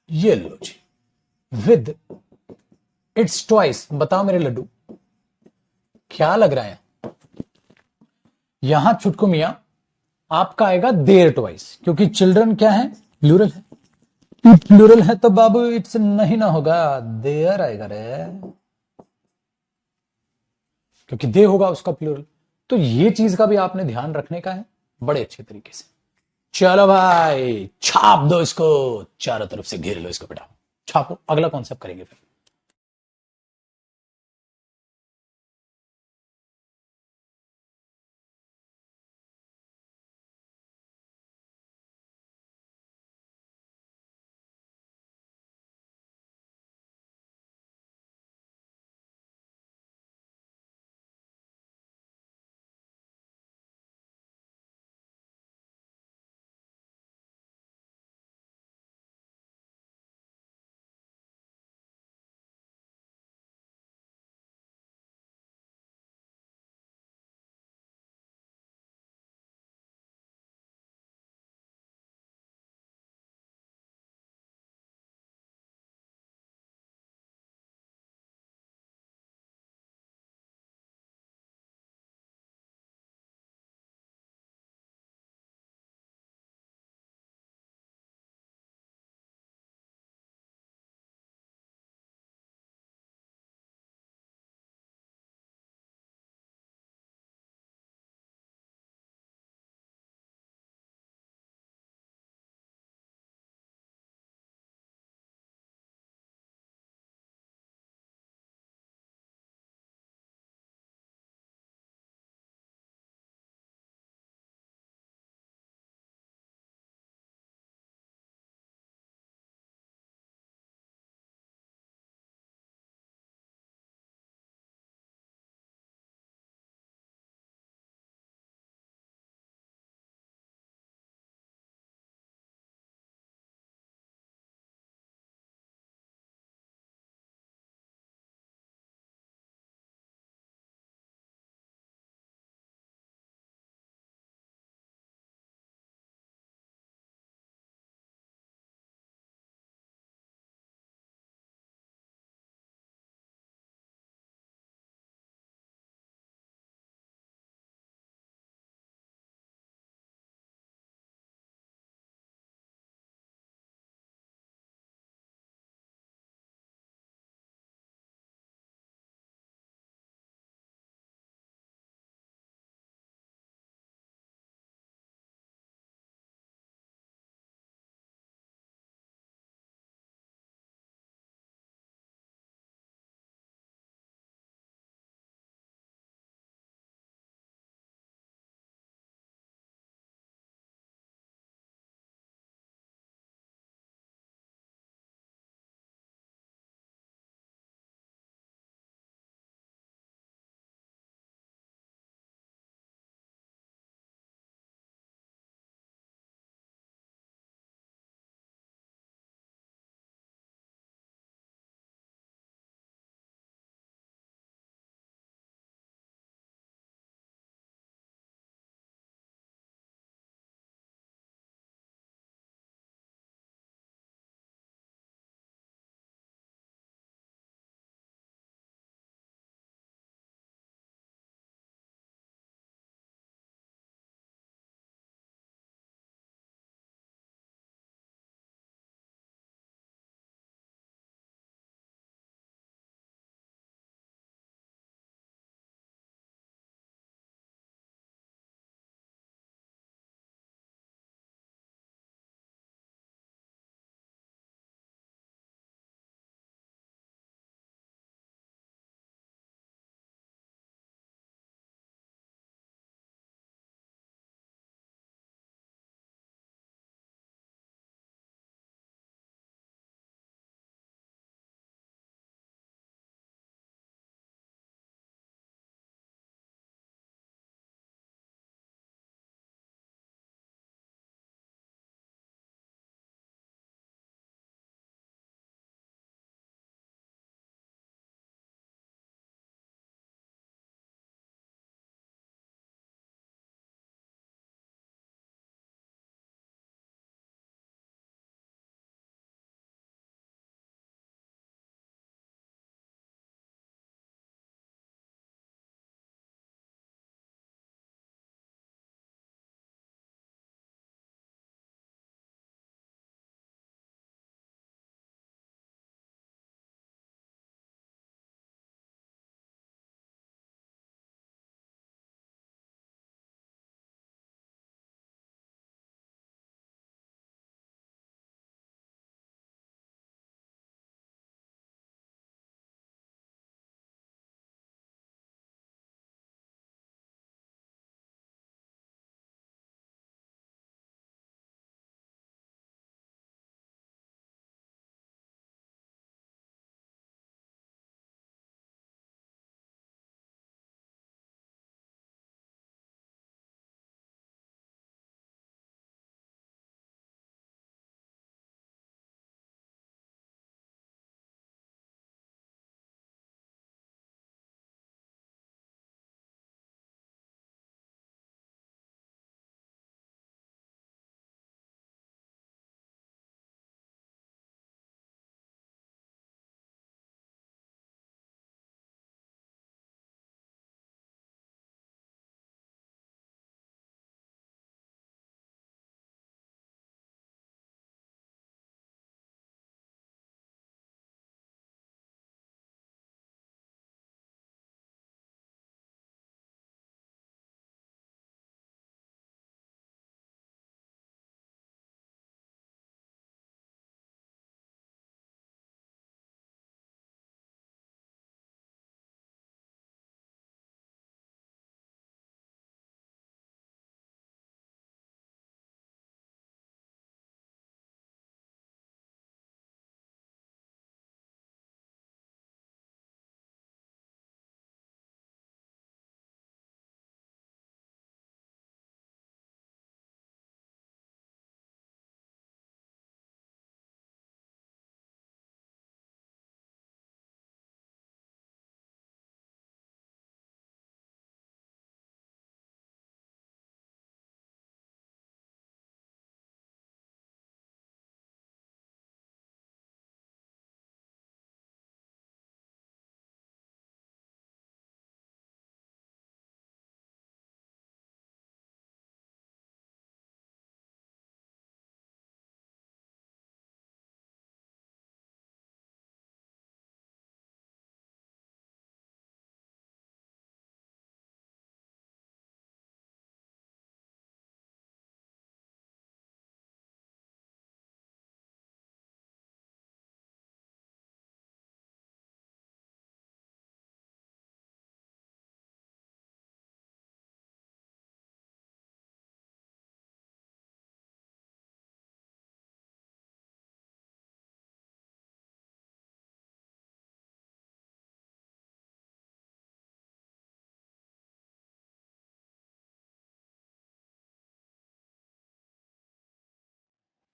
ये लो जी, विद इट्स ट्वाइस। बताओ मेरे लड्डू, क्या लग रहा है? यहां छुटकू मियां आपका आएगा देयर ट्वाइस, क्योंकि चिल्ड्रन क्या है? प्लूरल है। प्लूरल है तो बाबू इट्स नहीं ना होगा, देयर आएगा रे, क्योंकि दे होगा उसका प्लूरल। तो ये चीज का भी आपने ध्यान रखने का है बड़े अच्छे तरीके से। चलो भाई छाप दो इसको, चारों तरफ से घेर लो इसको बेटा, छापो। अगला कॉन्सेप्ट करेंगे फिर।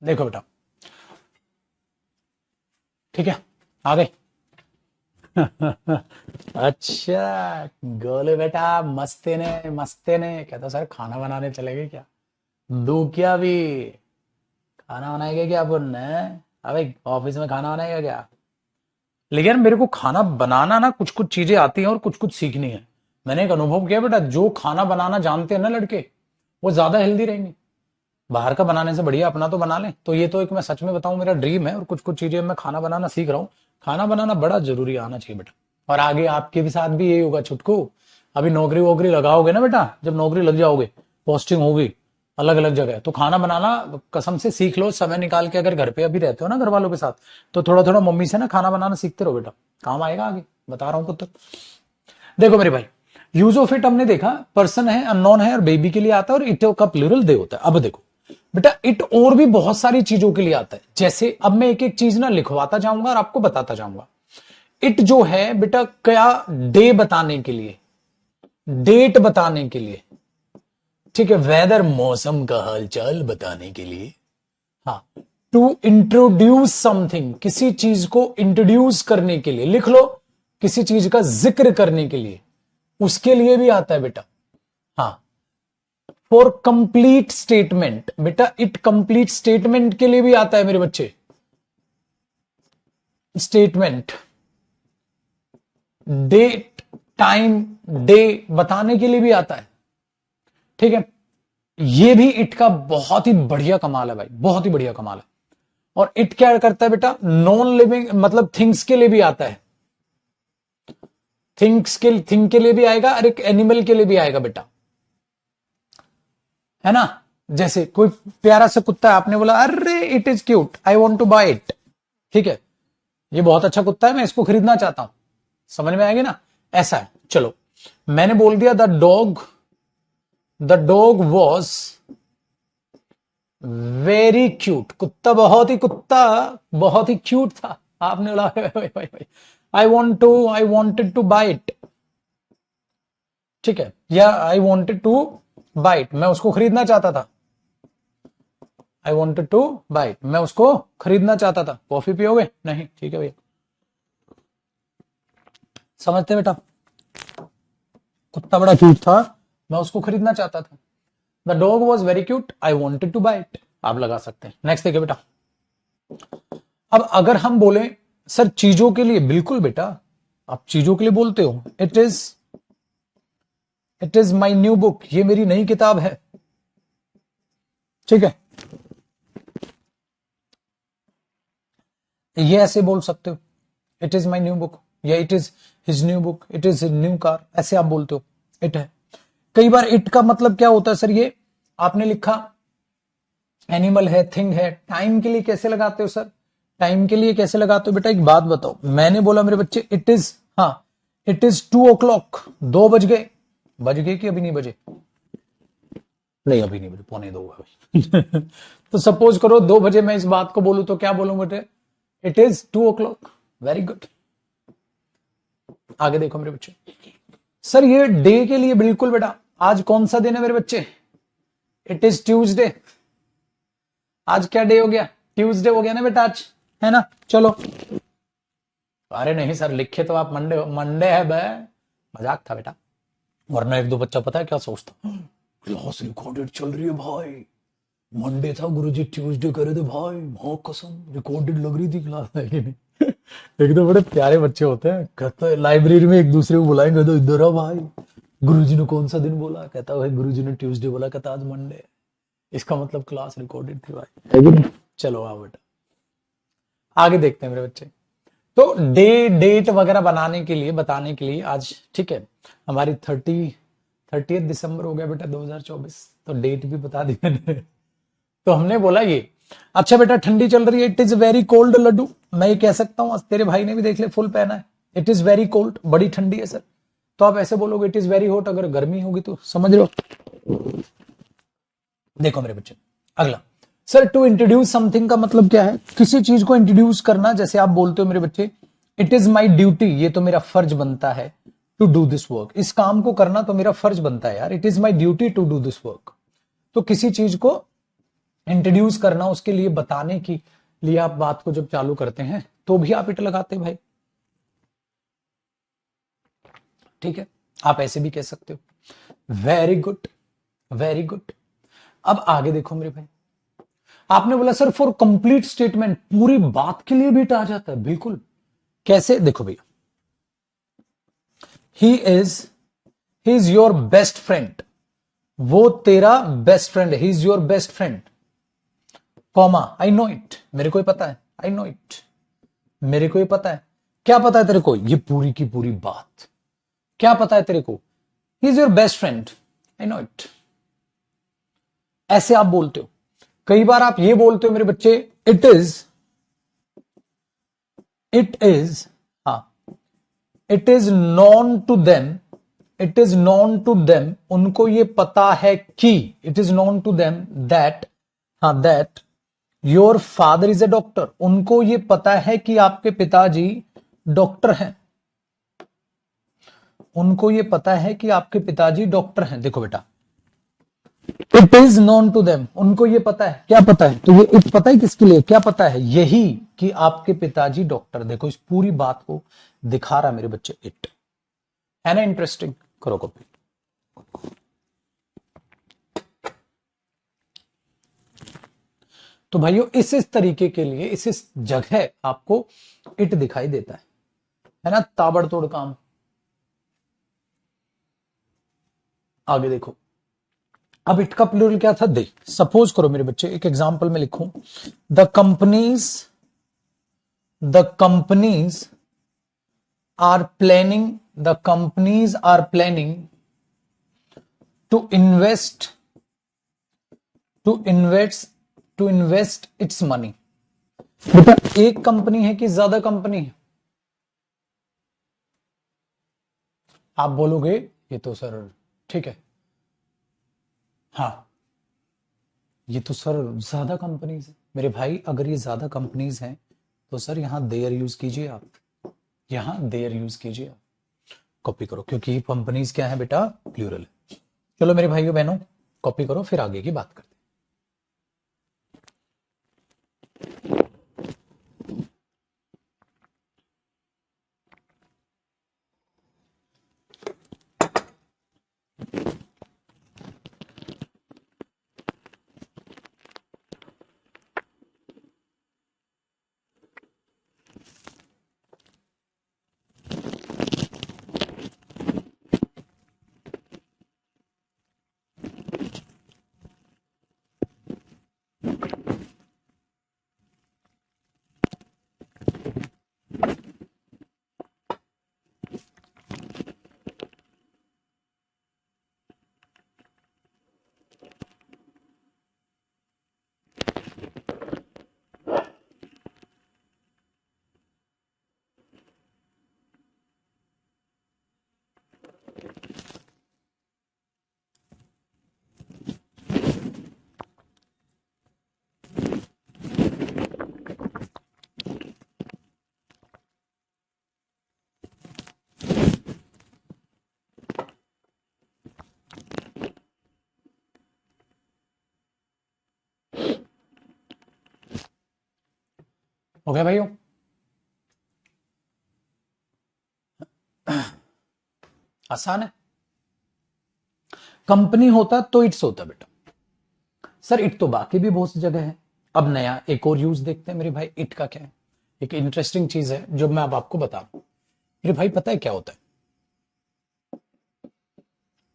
देखो बेटा, ठीक है, आ गए। अच्छा, गोले बेटा, मस्ते ने कहता सर खाना बनाने चले गए क्या? दू क्या भी खाना बनाएगा क्या अपन ने? अबे ऑफिस में खाना बनाएगा क्या? लेकिन मेरे को खाना बनाना ना कुछ कुछ चीजें आती हैं और कुछ कुछ सीखनी है। मैंने एक अनुभव किया बेटा, जो खाना बनाना जानते हैं ना लड़के, वो ज्यादा हेल्दी रहेंगे। बाहर का बनाने से बढ़िया अपना तो बना लें। तो ये तो एक मैं सच में बताऊं मेरा ड्रीम है, और कुछ कुछ चीजें मैं खाना बनाना सीख रहा हूँ। खाना बनाना बड़ा जरूरी आना चाहिए बेटा। और आगे आपके भी साथ भी यही होगा छुटकू। अभी नौकरी वोकरी लगाओगे ना बेटा, जब नौकरी लग जाओगे, पोस्टिंग होगी अलग अलग जगह, तो खाना बनाना कसम से सीख लो। समय निकाल के अगर घर पे अभी रहते हो ना घर वालों के साथ, तो थोड़ा थोड़ा मम्मी से ना खाना बनाना सीखते रहो बेटा, काम आएगा आगे, बता रहा हूं पुत्र। देखो मेरे भाई, यूज ऑफ इट हमने देखा, पर्सन है, अननोन है, और बेबी के लिए आता है, और इट का प्लूरल दे होता है। अब देखो बेटा, इट और भी बहुत सारी चीजों के लिए आता है। जैसे अब मैं एक एक चीज ना लिखवाता जाऊंगा और आपको बताता जाऊंगा। इट जो है बेटा, क्या डे बताने के लिए, डेट बताने के लिए, ठीक है, वेदर मौसम का हालचाल बताने के लिए, हाँ, टू इंट्रोड्यूस समथिंग, किसी चीज को इंट्रोड्यूस करने के लिए, लिख लो, किसी चीज का जिक्र करने के लिए, उसके लिए भी आता है बेटा। हाँ, फॉर कंप्लीट स्टेटमेंट, बेटा इट कंप्लीट स्टेटमेंट के लिए भी आता है मेरे बच्चे। स्टेटमेंट, डेट, टाइम, डे बताने के लिए भी आता है, ठीक है। ये भी इट का बहुत ही बढ़िया कमाल है भाई, बहुत ही बढ़िया कमाल है। और इट क्या करता है बेटा, नॉन लिविंग मतलब थिंग्स के लिए भी आता है। थिंग के लिए भी आएगा, और एक एनिमल के लिए भी आएगा बेटा, है ना। जैसे कोई प्यारा सा कुत्ता है, आपने बोला अरे it is cute, I want to buy it, ठीक है, ये बहुत अच्छा कुत्ता है, मैं इसको खरीदना चाहता हूं। समझ में आएगी ना, ऐसा है। चलो, मैंने बोल दिया the dog was very cute, कुत्ता बहुत ही क्यूट था। आपने बोला I wanted to buy it, ठीक है, या I wanted to buy it, मैं उसको खरीदना चाहता था। I wanted to buy it, मैं उसको खरीदना चाहता था। कॉफी पियोगे? नहीं, ठीक है भैया। समझते बेटा, कुत्ता बड़ा क्यूट था, मैं उसको खरीदना चाहता था। The dog was very cute, I wanted to buy it, आप लगा सकते हैं। नेक्स्ट देखिए बेटा, अब अगर हम बोले सर चीजों के लिए, बिल्कुल बेटा, आप चीजों के लिए बोलते हो, it is my new book, ये मेरी नई किताब है, ठीक है, ये ऐसे बोल सकते हो, it is my new book, या it is his new book, it is his new car, ऐसे आप बोलते हो। इट है। कई बार इट का मतलब क्या होता है सर, ये आपने लिखा एनिमल है, थिंग है, टाइम के लिए कैसे लगाते हो सर? टाइम के लिए कैसे लगाते हो बेटा, एक बात बताओ। मैंने बोला मेरे बच्चे इट इज, हाँ, इट इज 2 o'clock, 2 बज गए। बज गए कि अभी नहीं बजे? नहीं अभी नहीं बजे, 1:45 अभी। तो सपोज करो 2 बजे मैं इस बात को बोलूं तो क्या बोलूं बेटे? It is 2 o'clock। Very good. आगे देखो मेरे बच्चे, सर ये डे के लिए बिल्कुल बेटा, आज कौन सा दिन है मेरे बच्चे? It is Tuesday. आज क्या डे हो गया? ट्यूसडे हो गया ना बेटा आज, है ना। चलो, अरे नहीं सर लिखे तो आप मंडे, मंडे है बे, मजाक था बेटा। वरना एक दो बच्चा पता है क्या सोचता, क्लास रिकॉर्डेड चल रही है भाई, मंडे था गुरुजी ट्यूसडे करे थे भाई, हाँ कसम रिकॉर्डेड लग रही थी क्लास, है कि नहीं? एक तो बड़े प्यारे बच्चे होते हैं, कहते लाइब्रेरी में एक दूसरे को बुलाएंगे तो इधर आ भाई, गुरुजी ने कौन सा दिन बोला? कहता भाई गुरुजी ने ट्यूसडे बोला, कहता आज मंडे, इसका मतलब क्लास रिकॉर्डेड थी भाई, है कि नहीं? चलो आओ बेटा, आगे देखते हैं मेरे बच्चे। तो डेट वगैरह बनाने के लिए, बताने के लिए आज, ठीक है, हमारी 30 दिसंबर हो गया बेटा 2024, तो डेट भी बता दी मैंने। तो हमने बोला ये, अच्छा बेटा ठंडी चल रही है, it is very cold Laddu, मैं ये कह सकता हूं, तेरे भाई ने भी देख ले फुल पहना है, इट इज वेरी कोल्ड, बड़ी ठंडी है सर। तो आप ऐसे बोलोगे इट इज वेरी हॉट, अगर गर्मी होगी तो, समझ रहे हो। देखो मेरे बच्चे, अगला, सर टू इंट्रोड्यूस समथिंग का मतलब क्या है? किसी चीज को इंट्रोड्यूस करना। जैसे आप बोलते हो मेरे बच्चे, इट इज माई ड्यूटी, ये तो मेरा फर्ज बनता है, टू डू दिस वर्क, इस काम को करना तो मेरा फर्ज बनता है यार, it is my duty to do this work. तो किसी चीज को इंट्रोड्यूस करना, उसके लिए बताने की लिए आप बात को जब चालू करते हैं तो भी आप इट लगाते हैं भाई। ठीक है, आप ऐसे भी कह सकते हो। Very good, very good. अब आगे देखो मेरे भाई, आपने बोला सर फॉर कंप्लीट स्टेटमेंट, पूरी बात के लिए भी इट आ जाता है। बिल्कुल, कैसे? देखो भैया, he is your best friend, वो तेरा बेस्ट फ्रेंड है, he is your best friend, comma I know it, मेरे को ही पता है, आई नो इट, मेरे को ही पता है। क्या पता है तेरे को? ये पूरी की पूरी बात क्या पता है तेरे को? He is your best friend, I know it. ऐसे आप बोलते हो। कई बार आप ये बोलते हो मेरे बच्चे, इट इज हाँ, it is known to them, it is known to them, उनको ये पता है कि, it is known to them that, हाँ that your father is a doctor, उनको ये पता है कि आपके पिताजी डॉक्टर हैं, उनको ये पता है कि आपके पिताजी डॉक्टर हैं। देखो बेटा, it is known to them, उनको ये पता है। क्या पता है? तो ये इट पता है किसके लिए? क्या पता है? यही कि आपके पिताजी डॉक्टर। देखो इस पूरी बात को दिखा रहा मेरे बच्चे इट, है ना इंटरेस्टिंग? करो कॉपी। तो भाइयों इस तरीके के लिए इस जगह आपको इट दिखाई देता है ना? ताबड़तोड़ काम। आगे देखो, अब इट का प्लूरल क्या था? दे। सपोज करो मेरे बच्चे, एक एग्जांपल में लिखूं, the companies are planning, the companies are planning to invest its money. बेटा एक कंपनी है कि ज्यादा कंपनी है? आप बोलोगे ये तो सर ठीक है, हाँ ये तो सर ज्यादा कंपनीज है। मेरे भाई अगर ये ज्यादा कंपनीज हैं तो सर यहां देयर यूज कीजिए आप, यहां देयर यूज कीजिए आप, कॉपी करो, क्योंकि कंपनीज क्या है बेटा? प्लूरल है। चलो मेरे भाइयों बहनों कॉपी करो, फिर आगे की बात करते हैं। हो गया भाइयों? आसान है। कंपनी होता तो इट्स होता बेटा। सर इट तो बाकी भी बहुत सी जगह है। अब नया एक और यूज देखते हैं मेरे भाई, इट का क्या है। एक इंटरेस्टिंग चीज है जो मैं अब आपको बता रहा हूं मेरे भाई। पता है क्या होता है?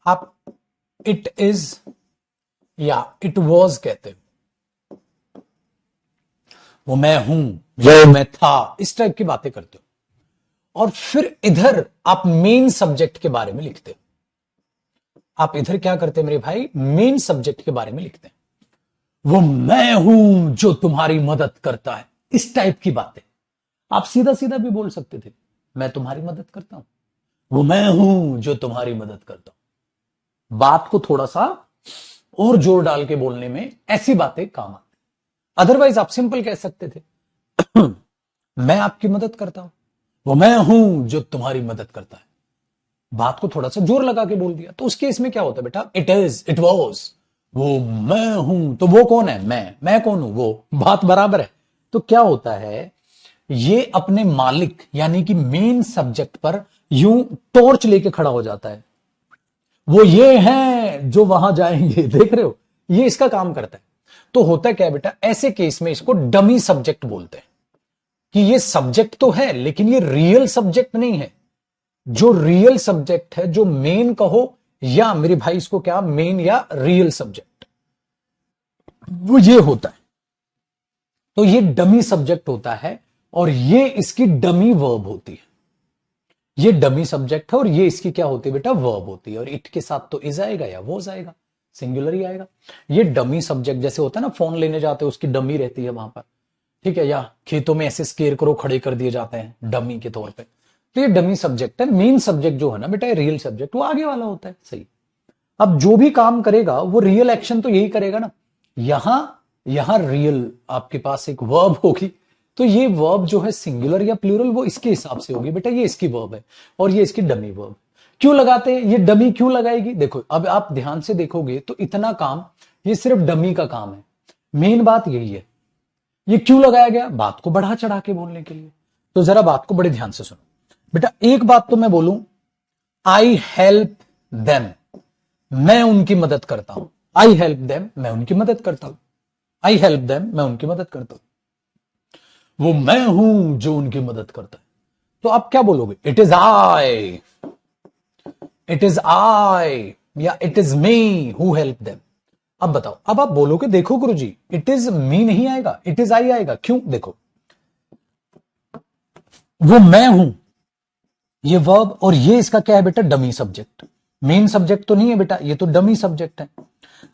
आप इट इज या इट वॉज कहते हो, वो मैं हूं, वो मैं था, इस टाइप की बातें करते हो। और फिर इधर आप मेन सब्जेक्ट के बारे में लिखते हो। आप इधर क्या करते हैं मेरे भाई? मेन सब्जेक्ट के बारे में लिखते हैं। वो मैं हूं जो तुम्हारी मदद करता है, इस टाइप की बातें। आप सीधा सीधा भी बोल सकते थे, मैं तुम्हारी मदद करता हूं, वो मैं हूं जो तुम्हारी मदद करता हूं। बात को थोड़ा सा और जोर डाल के बोलने में ऐसी बातें काम आती। अदरवाइज आप सिंपल कह सकते थे मैं आपकी मदद करता हूं, वो मैं हूं जो तुम्हारी मदद करता है। बात को थोड़ा सा जोर लगा के बोल दिया। तो उस केस में क्या होता है बेटा? इट इज, इट वॉज, वो मैं हूं, तो वो कौन है? मैं कौन हूं? वो। बात बराबर है। तो क्या होता है, ये अपने मालिक यानी कि मेन सब्जेक्ट पर यूं टॉर्च लेके खड़ा हो जाता है। वो ये हैं जो वहां जाएंगे, देख रहे हो, ये इसका काम करता है। तो होता क्या है बेटा, ऐसे केस में इसको डमी सब्जेक्ट बोलते हैं कि ये सब्जेक्ट तो है लेकिन ये रियल सब्जेक्ट नहीं है। जो रियल सब्जेक्ट है, जो मेन कहो या मेरे भाई इसको क्या, मेन या रियल सब्जेक्ट, वो ये होता है। तो ये डमी सब्जेक्ट होता है और ये इसकी डमी वर्ब होती है। ये डमी सब्जेक्ट है और ये इसकी क्या होती है बेटा, वर्ब होती है। और इट के साथ तो इज आएगा या वो आएगा, सिंगुलर ही आएगा। ये डमी सब्जेक्ट जैसे होता है ना, फोन लेने जाते हैं उसकी डमी रहती है वहां पर, ठीक है, या खेतों में ऐसे स्केयर करो खड़े कर दिए जाते हैं डमी के तौर पे। तो ये डमी सब्जेक्ट है। मेन सब्जेक्ट जो है ना बेटा, रियल सब्जेक्ट, वो आगे वाला होता है। सही। अब जो भी काम करेगा वो रियल एक्शन तो यही करेगा ना। यहां यहां रियल आपके पास एक वर्ब होगी, तो ये वर्ब जो है सिंगुलर या प्लूरल वो इसके हिसाब से होगी बेटा। ये इसकी वर्ब है और ये इसकी डमी वर्ब। क्यों लगाते हैं ये डमी, क्यों लगाएगी? देखो अब आप ध्यान से देखोगे तो इतना काम ये सिर्फ डमी का काम है। मेन बात यही है। ये क्यों लगाया गया? बात को बढ़ा चढ़ा के बोलने के लिए। तो जरा बात को बड़े ध्यान से सुनो बेटा। एक बात तो मैं बोलूं, आई हेल्प देम, मैं उनकी मदद करता हूं। आई हेल्प देम, मैं उनकी मदद करता हूं। आई हेल्प देम, मैं उनकी मदद करता हूं। वो मैं हूं जो उनकी मदद करता है। तो आप क्या बोलोगे? It is I, it is I या it is me who help them. अब बताओ, अब आप बोलोगे देखो गुरुजी इट इज मी नहीं आएगा, इट इज आई आएगा। क्यों? देखो, वो मैं हूं ये वर्ब और ये इसका क्या है बेटा, डमी सब्जेक्ट। मेन सब्जेक्ट तो नहीं है बेटा, ये तो डमी सब्जेक्ट है।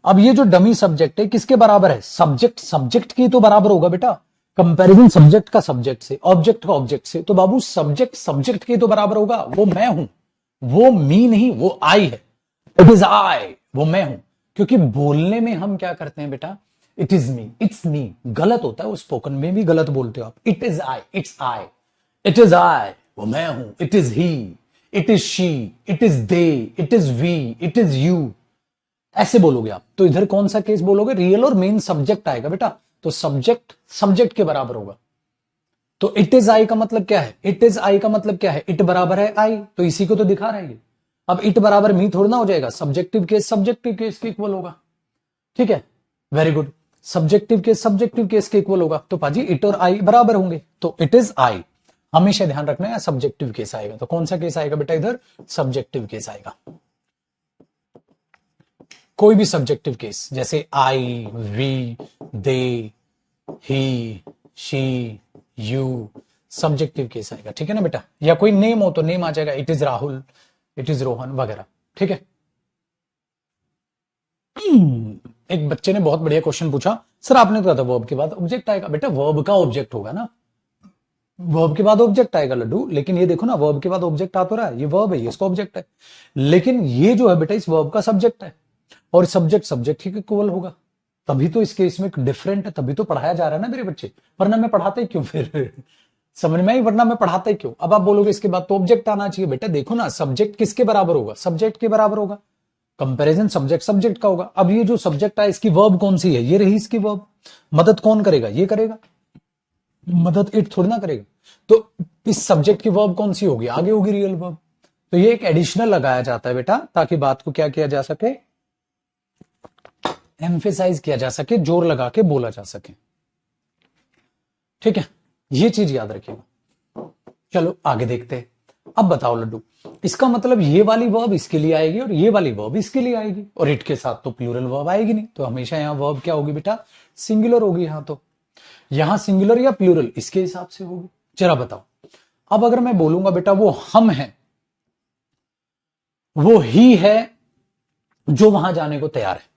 अब ये जो डमी सब्जेक्ट है किसके बराबर है? सब्जेक्ट सब्जेक्ट की तो बराबर होगा बेटा। कंपैरिजन सब्जेक्ट का सब्जेक्ट से, ऑब्जेक्ट का ऑब्जेक्ट से, तो बाबू सब्जेक्ट सब्जेक्ट की तो बराबर होगा। वो मैं हूं, वो मी नहीं, वो आई है। इट इज आई, वो मैं हूं। क्योंकि बोलने में हम क्या करते हैं बेटा, it is me, it's me गलत होता है। वो स्पोकन में भी गलत बोलते हो आप। It is I, it's I, it is I, वो मैं हूं। It is he, it is she, it is they, it is we, it is you, ऐसे बोलोगे आप। तो इधर कौन सा केस बोलोगे? रियल और मेन सब्जेक्ट आएगा बेटा। तो सब्जेक्ट सब्जेक्ट के बराबर होगा। तो इट इज आई का मतलब क्या है? इट इज आई का मतलब क्या है? इट बराबर है आई, तो इसी को तो दिखा रहे हैं। अब इट बराबर मी थोड़ा ना हो जाएगा। सब्जेक्टिव केस के इक्वल होगा। ठीक है, वेरी गुड। सब्जेक्टिव केस के इक्वल होगा। तो पाजी इट और आई बराबर होंगे, तो इट इज आई। हमेशा ध्यान रखना है सब्जेक्टिव केस आएगा। तो कौन सा केस आएगा बेटा? इधर सब्जेक्टिव केस आएगा। कोई भी सब्जेक्टिव केस जैसे I, we, they, he, she, you, subjective case आएगा। ठीक है ना बेटा? या कोई नेम हो तो नेम आ जाएगा, it is Rahul, it is Rohan वगैरह। ठीक है। एक बच्चे ने बहुत बढ़िया क्वेश्चन पूछा, सर आपने तो कहा था वर्ब के बाद ऑब्जेक्ट आएगा। बेटा वर्ब का ऑब्जेक्ट होगा ना, वर्ब के बाद ऑब्जेक्ट आएगा लड्डू। लेकिन ये देखो ना, वर्ब के बाद ऑब्जेक्ट आ तो रहा है, ये वर्ब है, ये इसका ऑब्जेक्ट है। लेकिन ये जो है बेटा इस वर्ब का सब्जेक्ट है और सब्जेक्ट सब्जेक्ट ही इक्वल होगा। तभी तो इस केस में डिफरेंट है, तभी तो पढ़ाया जा रहा है ना मेरे बच्चे। वरना मैं पढ़ाता ही क्यों फिर? समझ में आई? वरना मैं पढ़ाता ही क्यों? अब आप बोलोगे इसके बाद तो ऑब्जेक्ट आना चाहिए। बेटा देखो ना, सब्जेक्ट किसके बराबर होगा? सब्जेक्ट के बराबर होगा। कंपैरिजन सब्जेक्ट सब्जेक्ट का होगा। अब ये जो सब्जेक्ट है इसकी वर्ब कौन सी है? ये रही इसकी वर्ब। मदद कौन करेगा? ये करेगा। मदद इट थोड़ी ना करेगा। तो इस सब्जेक्ट की वर्ब कौन सी होगी? आगे होगी रियल वर्ब। तो ये एक एडिशनल लगाया जाता है बेटा, ताकि बात को क्या किया जा सके, एम्फेसाइज किया जा सके, जोर लगा के बोला जा सके। ठीक है, ये चीज याद रखिएगा। चलो आगे देखते हैं। अब बताओ लड्डू, इसका मतलब ये वाली वर्ब इसके लिए आएगी और ये वाली वर्ब इसके लिए आएगी, और इट के साथ तो प्लूरल वर्ब आएगी नहीं। तो हमेशा यहां वर्ब क्या होगी बेटा? सिंगुलर होगी। यहां सिंगुलर या प्लूरल इसके हिसाब से होगी। जरा बताओ, अब अगर मैं बोलूंगा बेटा वो हम हैं, वो ही है जो वहां जाने को तैयार है,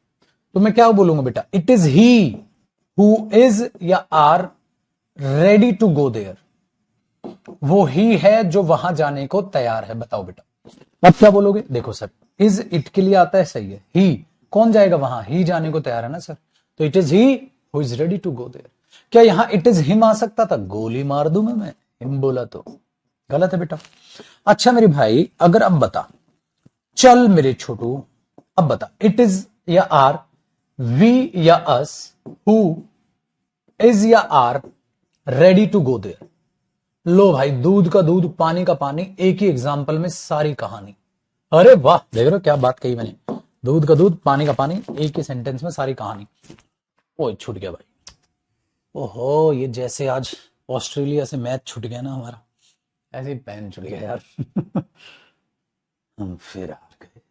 तो मैं क्या बोलूंगा बेटा? It is he who is या are ready to go there. वो ही है जो वहां जाने को तैयार है। बताओ बेटा, अब क्या बोलोगे? देखो सर, इज इट के लिए आता है, सही है। ही कौन जाएगा वहां? ही जाने को तैयार है ना सर। तो it is he who is ready to go there. क्या यहां इट इज हिम आ सकता था? गोली मार दूं मैं हिम बोला तो गलत है बेटा। अच्छा मेरे भाई, अगर अब बता, चल मेरे छोटू, अब बता, इट इज या आर वी या अस, हु, इज या are ready to go there. लो भाई, दूध का दूध पानी का पानी, एक ही एग्जाम्पल में सारी कहानी। अरे वाह, देख रहे हो क्या बात कही मैंने, दूध का दूध पानी का पानी, एक ही सेंटेंस में सारी कहानी। ओ छूट गया भाई। ओहो, ये जैसे आज ऑस्ट्रेलिया से मैच छूट गया ना हमारा, ऐसे ही पेन छूट गया यार। हम फिर हार गए।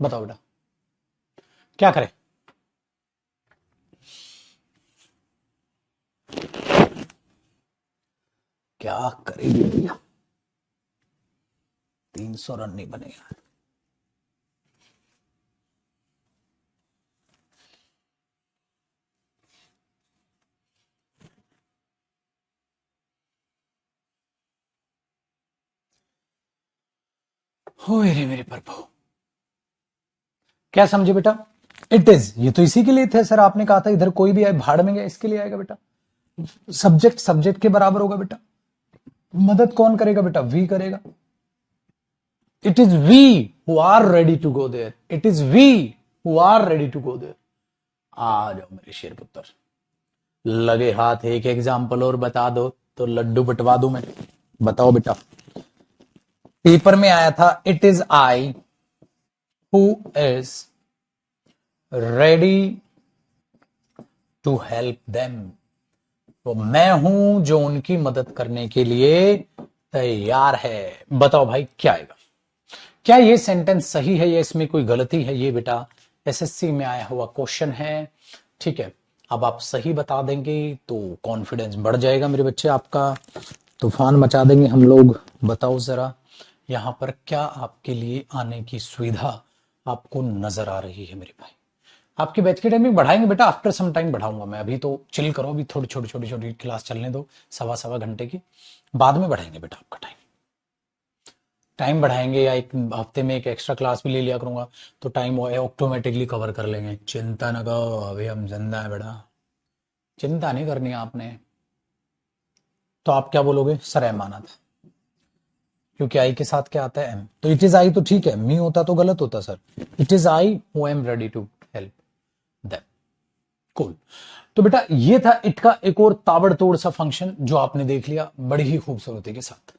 बताओ बेटा, क्या करें? क्या करेंगे भैया, 300 रन नहीं बने यार। हो रे मेरे प्रभु, क्या समझे बेटा? इट इज, ये तो इसी के लिए थे सर, आपने कहा था इधर कोई भी आए भाड़ में गया, इसके लिए आएगा बेटा। सब्जेक्ट सब्जेक्ट के बराबर होगा बेटा। मदद कौन करेगा बेटा? वी करेगा। It is we who are ready to go there, it is we who are ready to go there. आ जाओ मेरे शेर पुत्र, लगे हाथ, एक एग्जाम्पल और बता दो तो लड्डू बंटवा दूं मैं। बताओ बेटा, पेपर में आया था it is I who is ready to help them. तो मैं हूं जो उनकी मदद करने के लिए तैयार है। बताओ भाई क्या आएगा? क्या ये सेंटेंस सही है या इसमें कोई गलती है? ये बेटा एसएससी में आया हुआ क्वेश्चन है, ठीक है। अब आप सही बता देंगे तो कॉन्फिडेंस बढ़ जाएगा मेरे बच्चे, आपका तूफान मचा देंगे हम लोग। बताओ जरा, यहां पर क्या आपके लिए आने की सुविधा आपको नजर आ रही है मेरे भाई? आपके बैच के टाइमिंग बढ़ाएंगे बेटा, आफ्टर सम टाइम बढ़ाऊंगा मैं, अभी तो चिल करो, अभी थोड़ी छोटी छोटी छोटी क्लास चलने दो, सवा सवा घंटे की, बाद में बढ़ाएंगे बेटा आपका टाइम। टाइम बढ़ाएंगे या एक हफ्ते में एक एक्स्ट्रा क्लास भी ले लिया करूंगा, तो टाइम ऑटोमेटिकली कवर कर लेंगे। चिंता न करो, अभी हम जिंदा है बेटा, चिंता नहीं करनी है आपने। तो आप क्या बोलोगे? सर एम आना था, क्योंकि आई के साथ क्या आता है? एम। तो इट इज आई तो ठीक है, मी होता तो गलत होता sir. It is I who am ready to help them. Cool. तो बेटा ये था इट का एक और ताबड़तोड़ सा फंक्शन जो आपने देख लिया बड़ी ही खूबसूरती के साथ।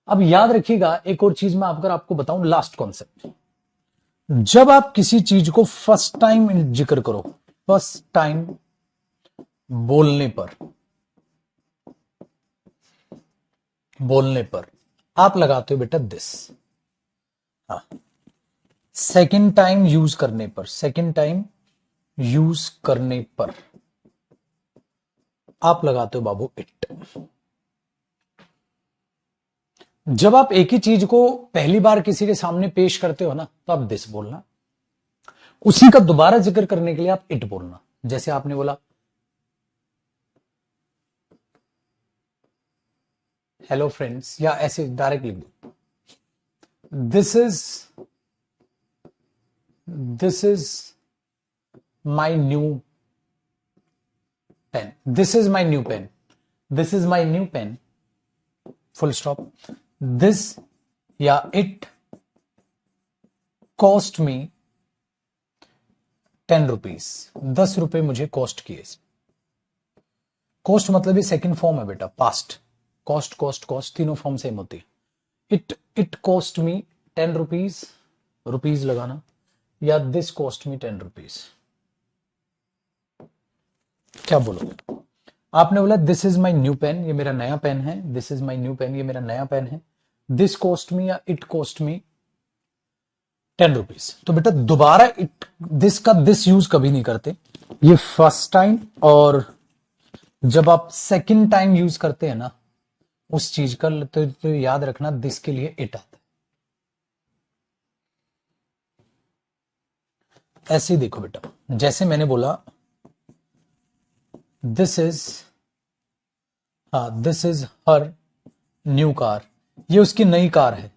अब याद रखिएगा एक और चीज मैं अगर आपको बताऊं, लास्ट कॉन्सेप्ट, जब आप किसी चीज को फर्स्ट टाइम जिक्र करो, फर्स्ट टाइम बोलने पर, बोलने पर आप लगाते हो बेटा दिस। हाँ, सेकेंड टाइम यूज करने पर, सेकेंड टाइम यूज करने पर आप लगाते हो बाबू इट। जब आप एक ही चीज को पहली बार किसी के सामने पेश करते हो ना, तो आप दिस बोलना, उसी का दोबारा जिक्र करने के लिए आप इट बोलना। जैसे आपने बोला हेलो फ्रेंड्स, या ऐसे डायरेक्ट लिख दो this is my new pen, this is my new pen, this is my new pen, full stop. This या इट कॉस्ट मी 10 रुपीज, 10 रुपए मुझे कॉस्ट किए। कॉस्ट मतलब ये सेकंड फॉर्म है बेटा, पास्ट। कॉस्ट कॉस्ट कॉस्ट तीनों फॉर्म सेम होती है। It cost me 10 rupees, rupees लगाना, या दिस कॉस्ट मी 10 रुपीज। क्या बोलोगे? आपने बोला this is my new pen, ये मेरा नया पेन है, this is my new pen, ये मेरा नया पेन है। दिस कॉस्ट मी या इट कॉस्ट मी 10 रुपीज। तो बेटा दोबारा इट दिस का दिस यूज कभी नहीं करते, ये फर्स्ट टाइम, और जब आप सेकंड टाइम यूज करते हैं ना उस चीज का, तो याद रखना दिस के लिए इट आता है। ऐसे ही देखो बेटा, जैसे मैंने बोला दिस इज, हाँ this is her new car, ये उसकी नई कार है।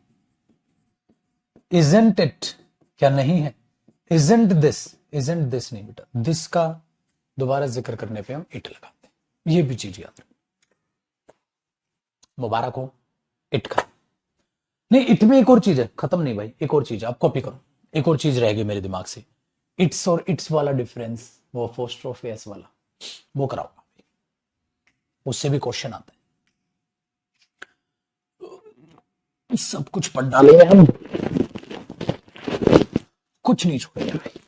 इजेंट इट, क्या नहीं है? इजेंट दिस नहीं बेटा, दिस का दोबारा जिक्र करने पे हम इट लगाते हैं, ये भी चीज याद रखो। मुबारक हो, इट का नहीं, इट में एक और चीज है, खत्म नहीं भाई, एक और चीज आप कॉपी करो, एक और चीज रहेगी मेरे दिमाग से। इट्स और इट्स वाला डिफरेंस, वो अपोस्ट्रोफी एस वाला, वो कराऊंगा, उससे भी क्वेश्चन आता है। सब कुछ पढ़ डालेंगे हम, कुछ नहीं छोड़ेगा भाई।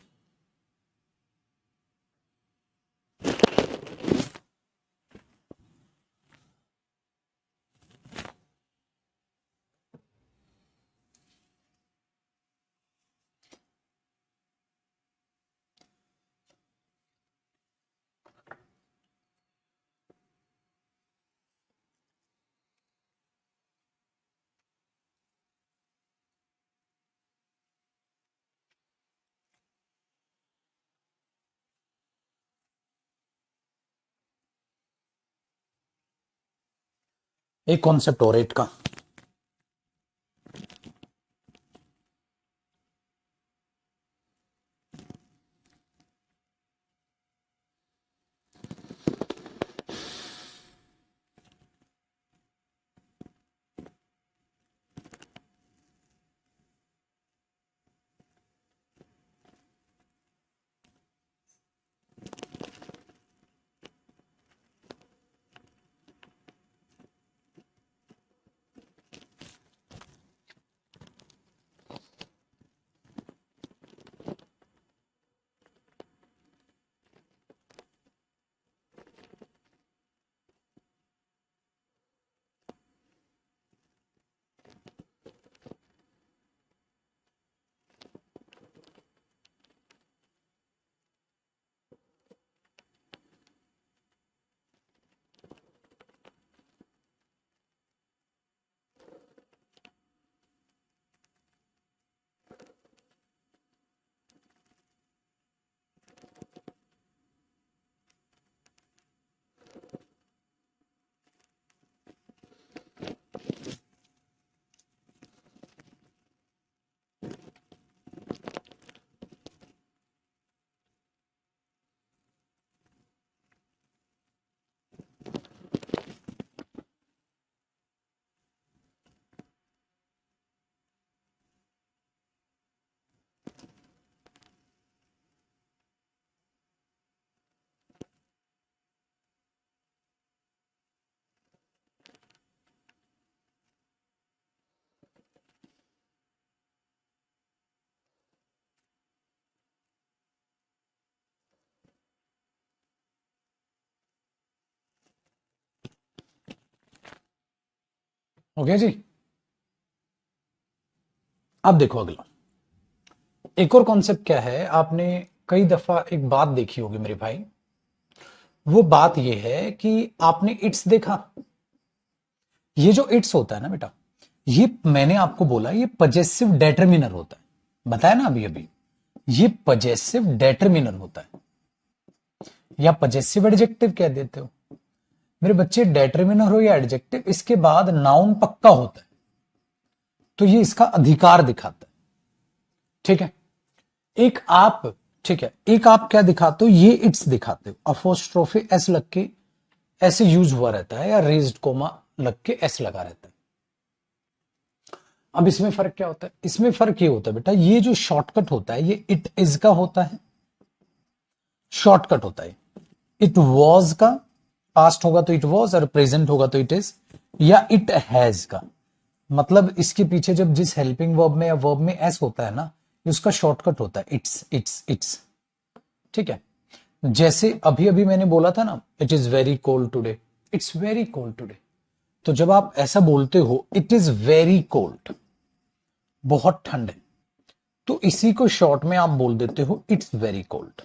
एक कॉन्सेप्ट और एट का, ओके जी। अब देखो अगला, एक और कॉन्सेप्ट क्या है, आपने कई दफा एक बात देखी होगी मेरे भाई, वो बात ये है कि आपने इट्स देखा, ये जो इट्स होता है ना बेटा, ये मैंने आपको बोला ये पजेसिव डेटर्मिनर होता है, बताया ना अभी अभी, ये पजेसिव डेटर्मिनर होता है, या पजेसिव एडजेक्टिव कह देते हो मेरे बच्चे, डेटर्मिनर हो या एडजेक्टिव, इसके बाद नाउन पक्का होता है, तो ये इसका अधिकार दिखाता है, ठीक है। एक आप, ठीक है, एक आप क्या दिखाते हो, ये इट्स दिखाते हो, अपोस्ट्रोफी एस लग के ऐसे यूज हुआ रहता है, या रेज्ड कोमा लग के एस लगा रहता है। अब इसमें फर्क क्या होता है, इसमें फर्क ये होता है बेटा, ये जो शॉर्टकट होता है ये इट इज का होता है, शॉर्टकट होता है। इट वॉज का पास्ट होगा तो इट वॉज, और प्रेजेंट होगा तो इट इज, या इट हैज का, मतलब इसके पीछे जब जिस हेल्पिंग वर्ब में या वर्ब में एस होता है ना, उसका शॉर्टकट होता है इट्स इट्स इट्स, ठीक है। जैसे अभी अभी मैंने बोला था ना, it is very cold today, it's very cold today, तो जब आप ऐसा बोलते हो इट इज वेरी कोल्ड, बहुत ठंड है, तो इसी को शॉर्ट में आप बोल देते हो it's very cold,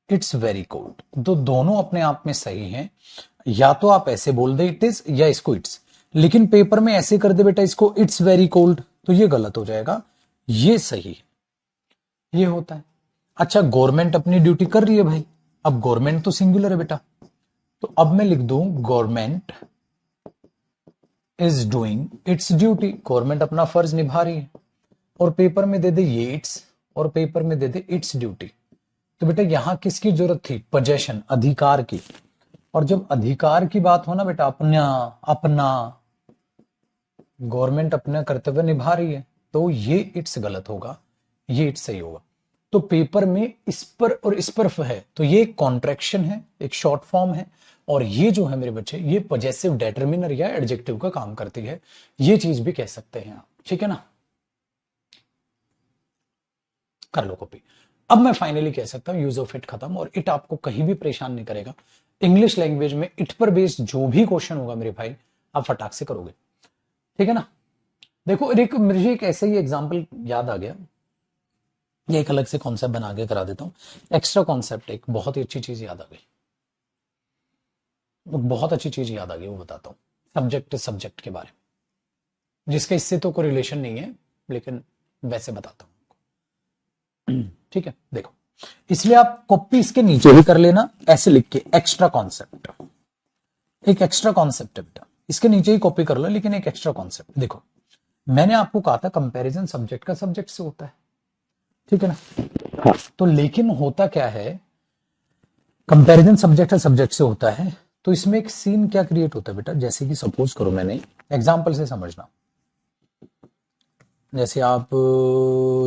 it's very cold. तो दोनों अपने आप में सही हैं, या तो आप ऐसे बोल दे इट इज, या इसको इट्स, लेकिन पेपर में ऐसे कर दे बेटा इसको इट्स वेरी कोल्ड, तो ये गलत हो जाएगा, ये सही है, ये होता है। अच्छा, गवर्नमेंट अपनी ड्यूटी कर रही है भाई, अब गवर्नमेंट तो सिंगुलर है बेटा, तो अब मैं लिख दूं government is doing it's duty, government अपना फर्ज निभा रही है, और पेपर में दे दे ये इट्स, और पेपर में दे दे इट्स ड्यूटी, तो बेटा यहां किसकी जरूरत थी, पोजेशन, अधिकार की, और जब अधिकार की बात हो ना बेटा, अपना अपना, गवर्नमेंट अपना कर्तव्य निभा रही है, तो ये इट्स गलत होगा, ये इट्स सही होगा। तो पेपर में इस पर और इस पर फ है, तो ये एक कॉन्ट्रैक्शन है, एक शॉर्ट फॉर्म है, और ये जो है मेरे बच्चे ये पजेसिव डेटर्मिनर या एडजेक्टिव का काम करती है, ये चीज भी कह सकते हैं आप, ठीक है ना। कर लो कॉपी। अब मैं फाइनली कह सकता हूं यूज ऑफ इट खत्म, और इट आपको कहीं भी परेशान नहीं करेगा। इंग्लिश लैंग्वेज में इट पर बेस्ड जो भी क्वेश्चन होगा मेरे भाई, आप फटाक से करोगे, ठीक है ना। देखो एक मुझे एक ऐसे ही एग्जाम्पल याद आ गया, ये एक अलग से कॉन्सेप्ट बना के करा देता हूं। एक्स्ट्रा कॉन्सेप्ट एक बहुत ही अच्छी चीज याद आ गई, बहुत अच्छी चीज याद आ गई, वो बताता हूं। सब्जेक्ट के बारे में, जिसका इससे तो कोई रिलेशन नहीं है, लेकिन वैसे बताता हूं, ठीक है। देखो, इसलिए आप कॉपी इसके नीचे भी कर लेना, ऐसे लिख के एक्स्ट्रा कॉन्सेप्ट, एक एक्स्ट्रा कॉन्सेप्ट है बेटा, इसके नीचे ही कॉपी कर लो, लेकिन एक एक्स्ट्रा कॉन्सेप्ट। देखो, मैंने आपको कहा था कंपैरिजन सब्जेक्ट का सब्जेक्ट से होता है, ठीक है ना। हाँ। तो लेकिन होता क्या है, कंपैरिजन सब्जेक्ट है सब्जेक्ट से होता है, तो इसमें एक सीन क्या क्रिएट होता है बेटा, जैसे कि सपोज करो, मैंने एग्जांपल से समझना, जैसे आप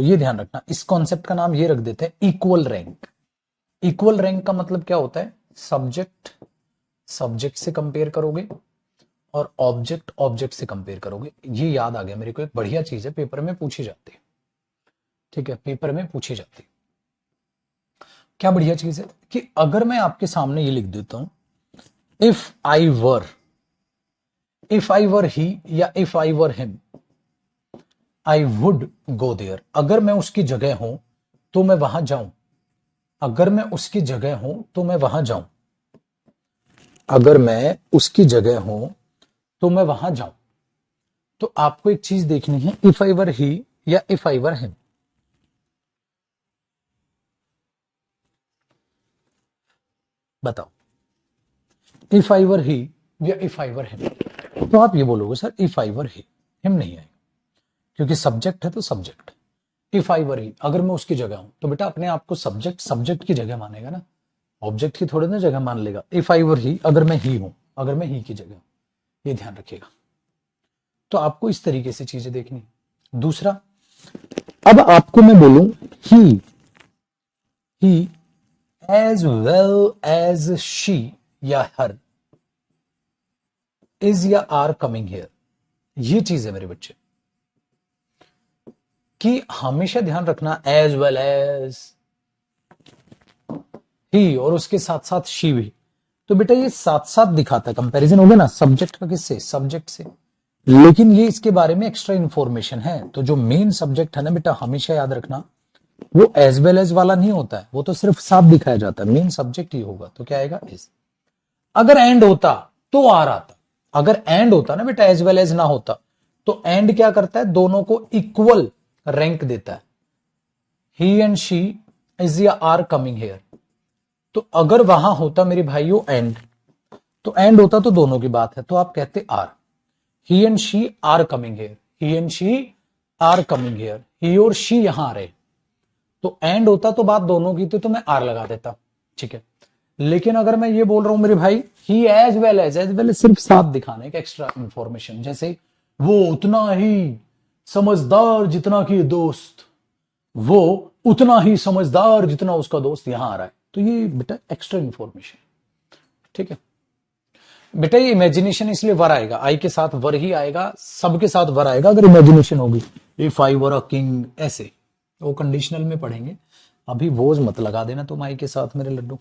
ये ध्यान रखना, इस कॉन्सेप्ट का नाम ये रख देते हैं इक्वल रैंक। इक्वल रैंक का मतलब क्या होता है, सब्जेक्ट सब्जेक्ट से कंपेयर करोगे और ऑब्जेक्ट ऑब्जेक्ट से कंपेयर करोगे। ये याद आ गया मेरे को, एक बढ़िया चीज है, पेपर में पूछी जाती है, ठीक है, पेपर में पूछी जाती है। क्या बढ़िया चीज है कि अगर मैं आपके सामने ये लिख देता हूं, इफ आई वर ही या if I were him, I would go there. अगर मैं उसकी जगह हूं तो मैं वहां जाऊं, अगर मैं उसकी जगह हूं तो मैं वहां जाऊं, अगर मैं उसकी जगह हूं तो मैं वहां जाऊं। तो आपको एक चीज देखनी है, इफ आई वर ही या इफ आई वर हिम। बताओ, इफ आई वर ही या इफ आई वर हिम। तो आप ये बोलोगे sir if I were he, him नहीं आएगा, क्योंकि सब्जेक्ट है तो सब्जेक्ट। इफ आई वर ही, अगर मैं उसकी जगह हूं, तो बेटा अपने आप को सब्जेक्ट सब्जेक्ट की जगह मानेगा ना, ऑब्जेक्ट की थोड़ी ना जगह मान लेगा। इफ आई वर ही, अगर मैं ही हूं, अगर मैं ही की जगह हूं, ये ध्यान रखिएगा। तो आपको इस तरीके से चीजें देखनी। दूसरा, अब आपको मैं बोलूं ही एज वेल एज शी या हर इज या आर कमिंग हियर, ये चीज है मेरे बच्चे, कि हमेशा ध्यान रखना एज वेल एज ही और उसके साथ साथ शी भी। तो बेटा ये साथ साथ दिखाता है, कंपैरिजन हो गया ना सब्जेक्ट का, किससे, सब्जेक्ट से। लेकिन ये इसके बारे में एक्स्ट्रा इंफॉर्मेशन है, तो जो मेन सब्जेक्ट है ना बेटा, हमेशा याद रखना, वो एज वेल एज वाला नहीं होता है, वो तो सिर्फ साफ दिखाया जाता है, मेन सब्जेक्ट ही होगा। तो क्या आएगा, इज। अगर एंड होता तो आर आता, अगर एंड होता ना बेटा, एज वेल एज ना होता, तो एंड क्या करता है, दोनों को इक्वल रैंक देता है, ही एंड शी इज या आर कमिंग हेयर। तो अगर वहां होता मेरे भाइयों एंड, तो एंड होता तो दोनों की बात है, तो आप कहते are, he and she are coming here, he and she are coming here, he और शी यहां आ रहे। तो एंड होता तो बात दोनों की थी, तो मैं आर लगा देता, ठीक है। लेकिन अगर मैं ये बोल रहा हूं मेरे भाई, ही एज वेल एज सिर्फ साथ दिखाने एक एक्स्ट्रा इंफॉर्मेशन, जैसे वो उतना ही समझदार जितना कि दोस्त, वो उतना ही समझदार जितना उसका दोस्त यहां आ रहा है। तो ये बेटा एक्स्ट्रा इंफॉर्मेशन, ठीक है। बेटा ये इमेजिनेशन इसलिए वर आएगा, आई के साथ वर ही आएगा, सबके साथ वर आएगा अगर इमेजिनेशन होगी। If I were a king, ऐसे वो कंडीशनल में पढ़ेंगे, अभी वोज मत लगा देना तुम आई के साथ मेरे लड्डू।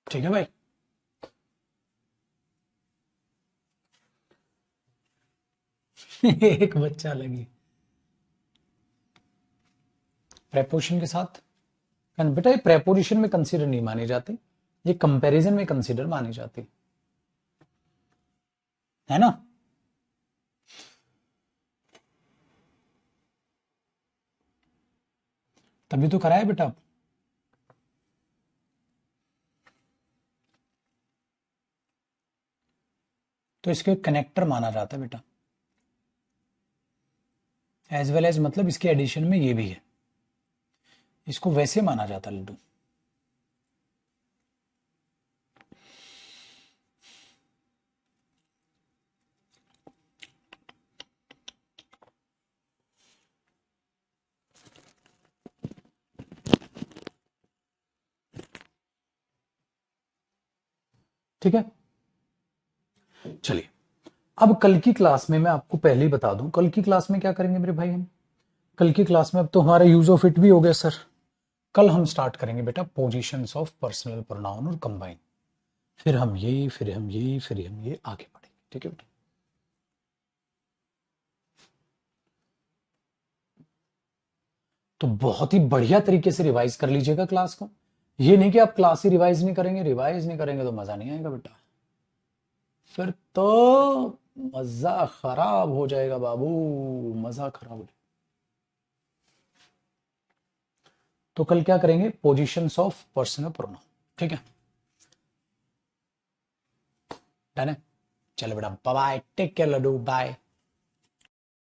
ठीक है भाई, एक बच्चा लगी। प्रेपोजिशन के साथ बेटा ये प्रेपोजिशन में कंसीडर नहीं माने जाते, ये कंपैरिजन में कंसीडर माने जाते, है ना। तभी तो करा है बेटा। तो इसके कनेक्टर माना जाता है बेटा, एज वेल एज मतलब इसके एडिशन में ये भी है, इसको वैसे माना जाता है लड्डू। ठीक है, चलिए अब कल की क्लास में मैं आपको पहले ही बता दूं, कल की क्लास में क्या करेंगे मेरे भाई हम, कल की क्लास में अब तो हमारा यूज ऑफ इट भी हो गया सर। कल हम स्टार्ट करेंगे बेटा पोजीशंस ऑफ पर्सनल प्रोनाउन और कंबाइन, फिर हम ये फिर हम ये फिर हम ये आगे बढ़ेंगे, ठीक है बेटा। तो बहुत ही बढ़िया तरीके से रिवाइज कर लीजिएगा क्लास को, ये नहीं कि आप क्लास ही रिवाइज नहीं करेंगे, रिवाइज नहीं करेंगे तो मजा नहीं आएगा बेटा, फिर तो मजा खराब हो जाएगा बाबू, मजा खराब हो जाएगा। तो कल क्या करेंगे, पोजीशंस ऑफ पर्सनल प्रोनाउन, ठीक है, डन है। चलो बेटा bye, take care Laddu, bye.